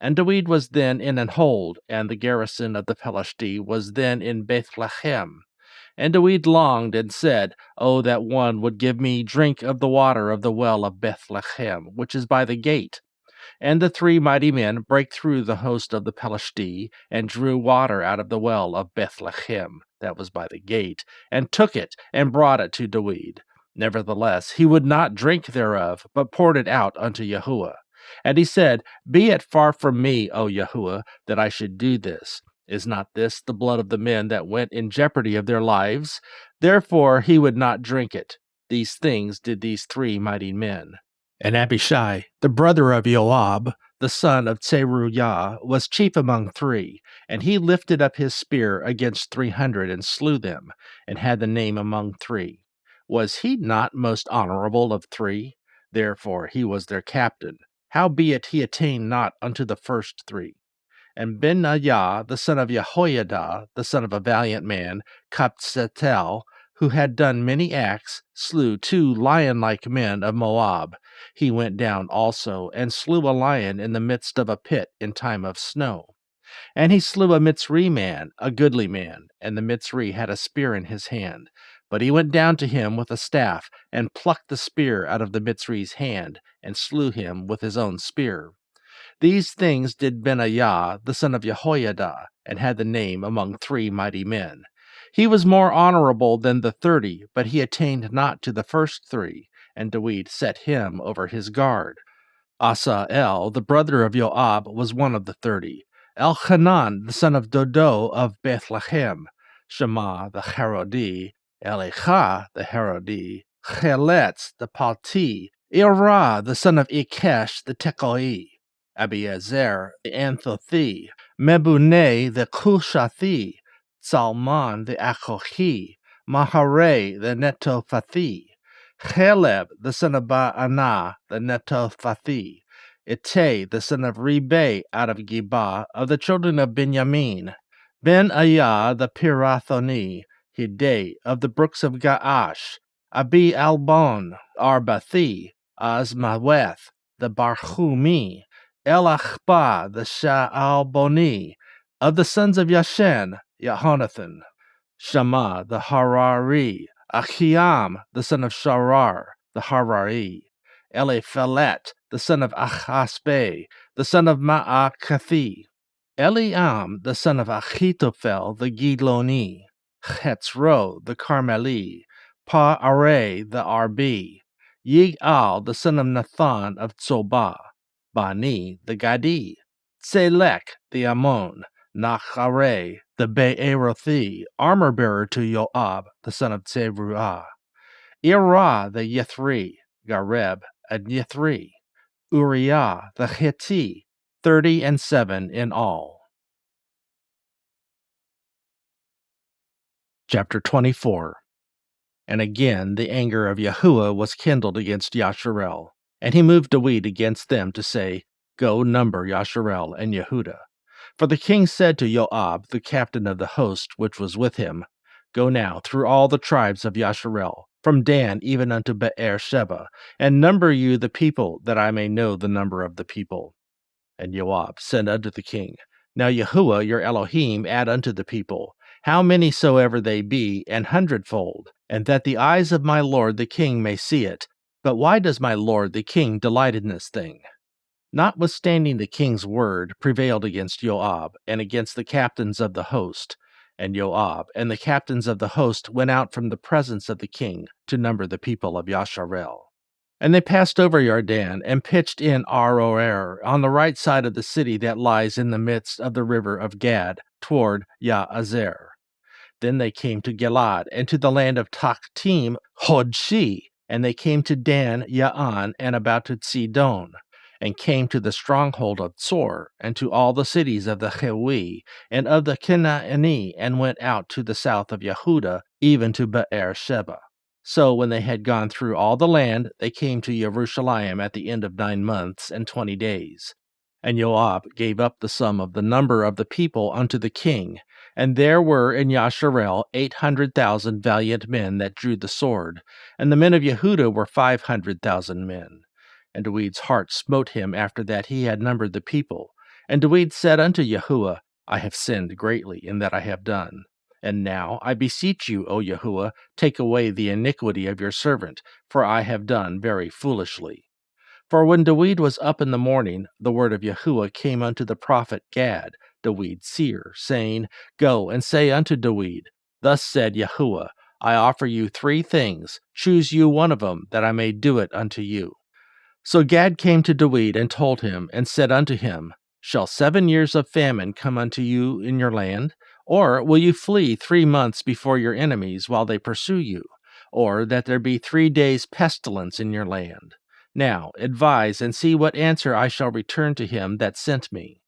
And David was then in an hold, and the garrison of the Pelishti was then in Bethlehem. And David longed and said, Oh, that one would give me drink of the water of the well of Bethlehem, which is by the gate. And the 3 mighty men brake through the host of the Pelishti, and drew water out of the well of Bethlehem, that was by the gate, and took it, and brought it to David. Nevertheless, he would not drink thereof, but poured it out unto Yahuah. And he said, Be it far from me, O Yahuah, that I should do this. Is not this the blood of the men that went in jeopardy of their lives? Therefore he would not drink it. These things did these 3 mighty men. And Abishai, the brother of Joab, the son of Zeruiah, was chief among 3, and he lifted up his spear against 300 and slew them, and had the name among 3. Was he not most honorable of 3? Therefore he was their captain. Howbeit he attained not unto the first 3. And Benaiah, the son of Jehoiada, the son of a valiant man, Kapsetel, who had done many acts, slew 2 lion-like men of Moab. He went down also, and slew a lion in the midst of a pit in time of snow. And he slew a Mitzri man, a goodly man, and the Mitzri had a spear in his hand. But he went down to him with a staff, and plucked the spear out of the Mitzri's hand, and slew him with his own spear. These things did Benaiah, the son of Jehoiada, and had the name among 3 mighty men. He was more honorable than the 30, but he attained not to the first 3, and David set him over his guard. Asael, the brother of Joab, was one of the 30. Elchanan, the son of Dodo of Bethlehem. Shema, the Herodi. Elicha, the Herodi. Cheletz, the Palti. Irah, the son of Ikesh, the Tekoi. Abiezer, the Anthothi. Mebune, the Cushathi. Salmon, the Achohi. Mahare, the Netophathi. Caleb, the son of Baanah, the Netophathi. Ittai, the son of Rebe, out of Geba, of the children of Benjamin. Benaiah, the Pirathoni. Hidai, of the brooks of Gaash. Abi Albon, Arbathi. Azmaweth, the Barhumi. Elachba, the Sha'alboni. Of the sons of Yashen, Yehonathan. Shammah, the Harari. Achiam, the son of Sharar, the Harari. Eliphalet, the son of Achasbe, the son of Ma'akathi. Eliam, the son of Achitophel, the Giloni. Chetzro, the Carmeli. Pa'are, the Arbi. Yigal, the son of Nathan of Tzobah. Bani, the Gadi. Selek, the Ammon. Nachare, the Be'erothi, armor-bearer to Joab, the son of Zeruiah. Irah, the Yethri, Gareb, and Yethri. Uriah, the Hitti, 37 in all. Chapter 24. And again the anger of Yahuah was kindled against Yasharel, and he moved David against them to say, Go number Yasharel and Yehudah. For the king said to Joab, the captain of the host which was with him, Go now through all the tribes of Yasharel, from Dan even unto Beer-sheba, and number you the people, that I may know the number of the people. And Joab said unto the king, Now Yahuah your Elohim add unto the people, how many soever they be, an hundredfold, and that the eyes of my lord the king may see it. But why does my lord the king delight in this thing? Notwithstanding the king's word prevailed against Joab, and against the captains of the host. And Joab and the captains of the host went out from the presence of the king to number the people of Yasharel. And they passed over Jordan, and pitched in Aroer, on the right side of the city that lies in the midst of the river of Gad, toward Yaazer. Then they came to Gilad, and to the land of Taktim Hodshi, and they came to Dan Ya'an, and about to Sidon, and came to the stronghold of Tzor, and to all the cities of the Hewi, and of the Kenaani, and went out to the south of Yehudah, even to Beer-sheba. So when they had gone through all the land, they came to Jerusalem at the end of 9 months and 20 days. And Joab gave up the sum of the number of the people unto the king, And there were in Yasharel 800,000 valiant men that drew the sword, and the men of Yehudah were 500,000 men. And David's heart smote him after that he had numbered the people. And David said unto Yahuah, I have sinned greatly in that I have done. And now, I beseech you, O Yahuah, take away the iniquity of your servant, for I have done very foolishly. For when David was up in the morning, the word of Yahuah came unto the prophet Gad, David's seer, saying, Go and say unto David, Thus said Yahuah, I offer you 3 things, choose you one of them, that I may do it unto you. So Gad came to David and told him, and said unto him, Shall 7 years of famine come unto you in your land? Or will you flee 3 months before your enemies while they pursue you? Or that there be 3 days' pestilence in your land? Now advise and see what answer I shall return to him that sent me.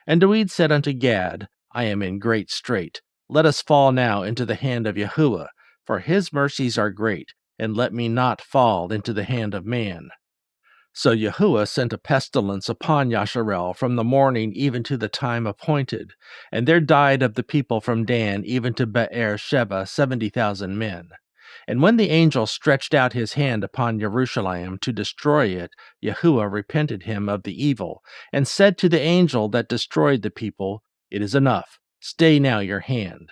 And David said unto Gad, I am in great strait. Let us fall now into the hand of Yahuah, for his mercies are great, and let me not fall into the hand of man. So Yahuah sent a pestilence upon Yasharel from the morning even to the time appointed, and there died of the people from Dan even to Be'er Sheba 70,000 men. And when the angel stretched out his hand upon Jerusalem to destroy it, Yahuah repented him of the evil, and said to the angel that destroyed the people, It is enough, stay now your hand.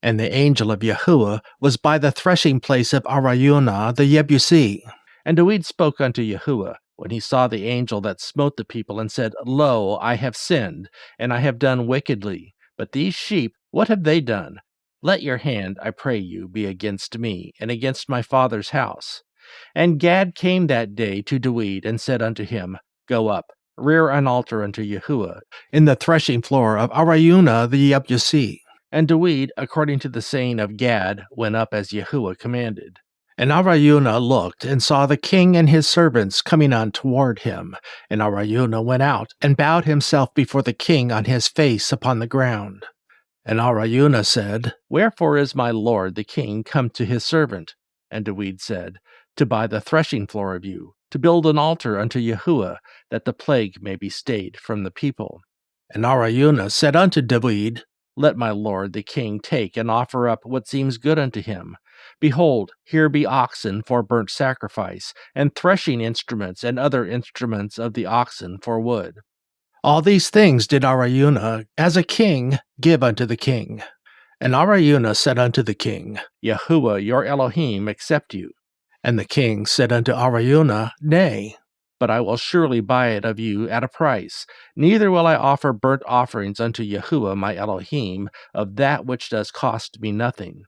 And the angel of Yahuah was by the threshing place of Araunah the Yebusi. And David spoke unto Yahuah, when he saw the angel that smote the people, and said, Lo, I have sinned, and I have done wickedly. But these sheep, what have they done? Let your hand, I pray you, be against me, and against my father's house. And Gad came that day to David, and said unto him, Go up, rear an altar unto Yahuah, in the threshing floor of Araunah the Yebusi. And David, according to the saying of Gad, went up as Yahuah commanded. And Araunah looked, and saw the king and his servants coming on toward him. And Araunah went out, and bowed himself before the king on his face upon the ground. And Araunah said, Wherefore is my lord the king come to his servant? And David said, To buy the threshing floor of you, to build an altar unto Yahuah, that the plague may be stayed from the people. And Araunah said unto David, Let my lord the king take and offer up what seems good unto him. Behold, here be oxen for burnt sacrifice, and threshing instruments and other instruments of the oxen for wood. All these things did Araunah, as a king, give unto the king. And Araunah said unto the king, Yahuah your Elohim accept you. And the king said unto Araunah, Nay, but I will surely buy it of you at a price. Neither will I offer burnt offerings unto Yahuah my Elohim of that which does cost me nothing.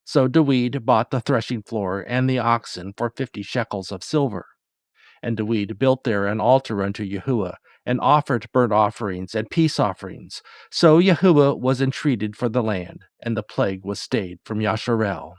So David bought the threshing floor and the oxen for 50 shekels of silver. And David built there an altar unto Yahuah, and offered burnt offerings and peace offerings. So Yahuah was entreated for the land, and the plague was stayed from Yasharel.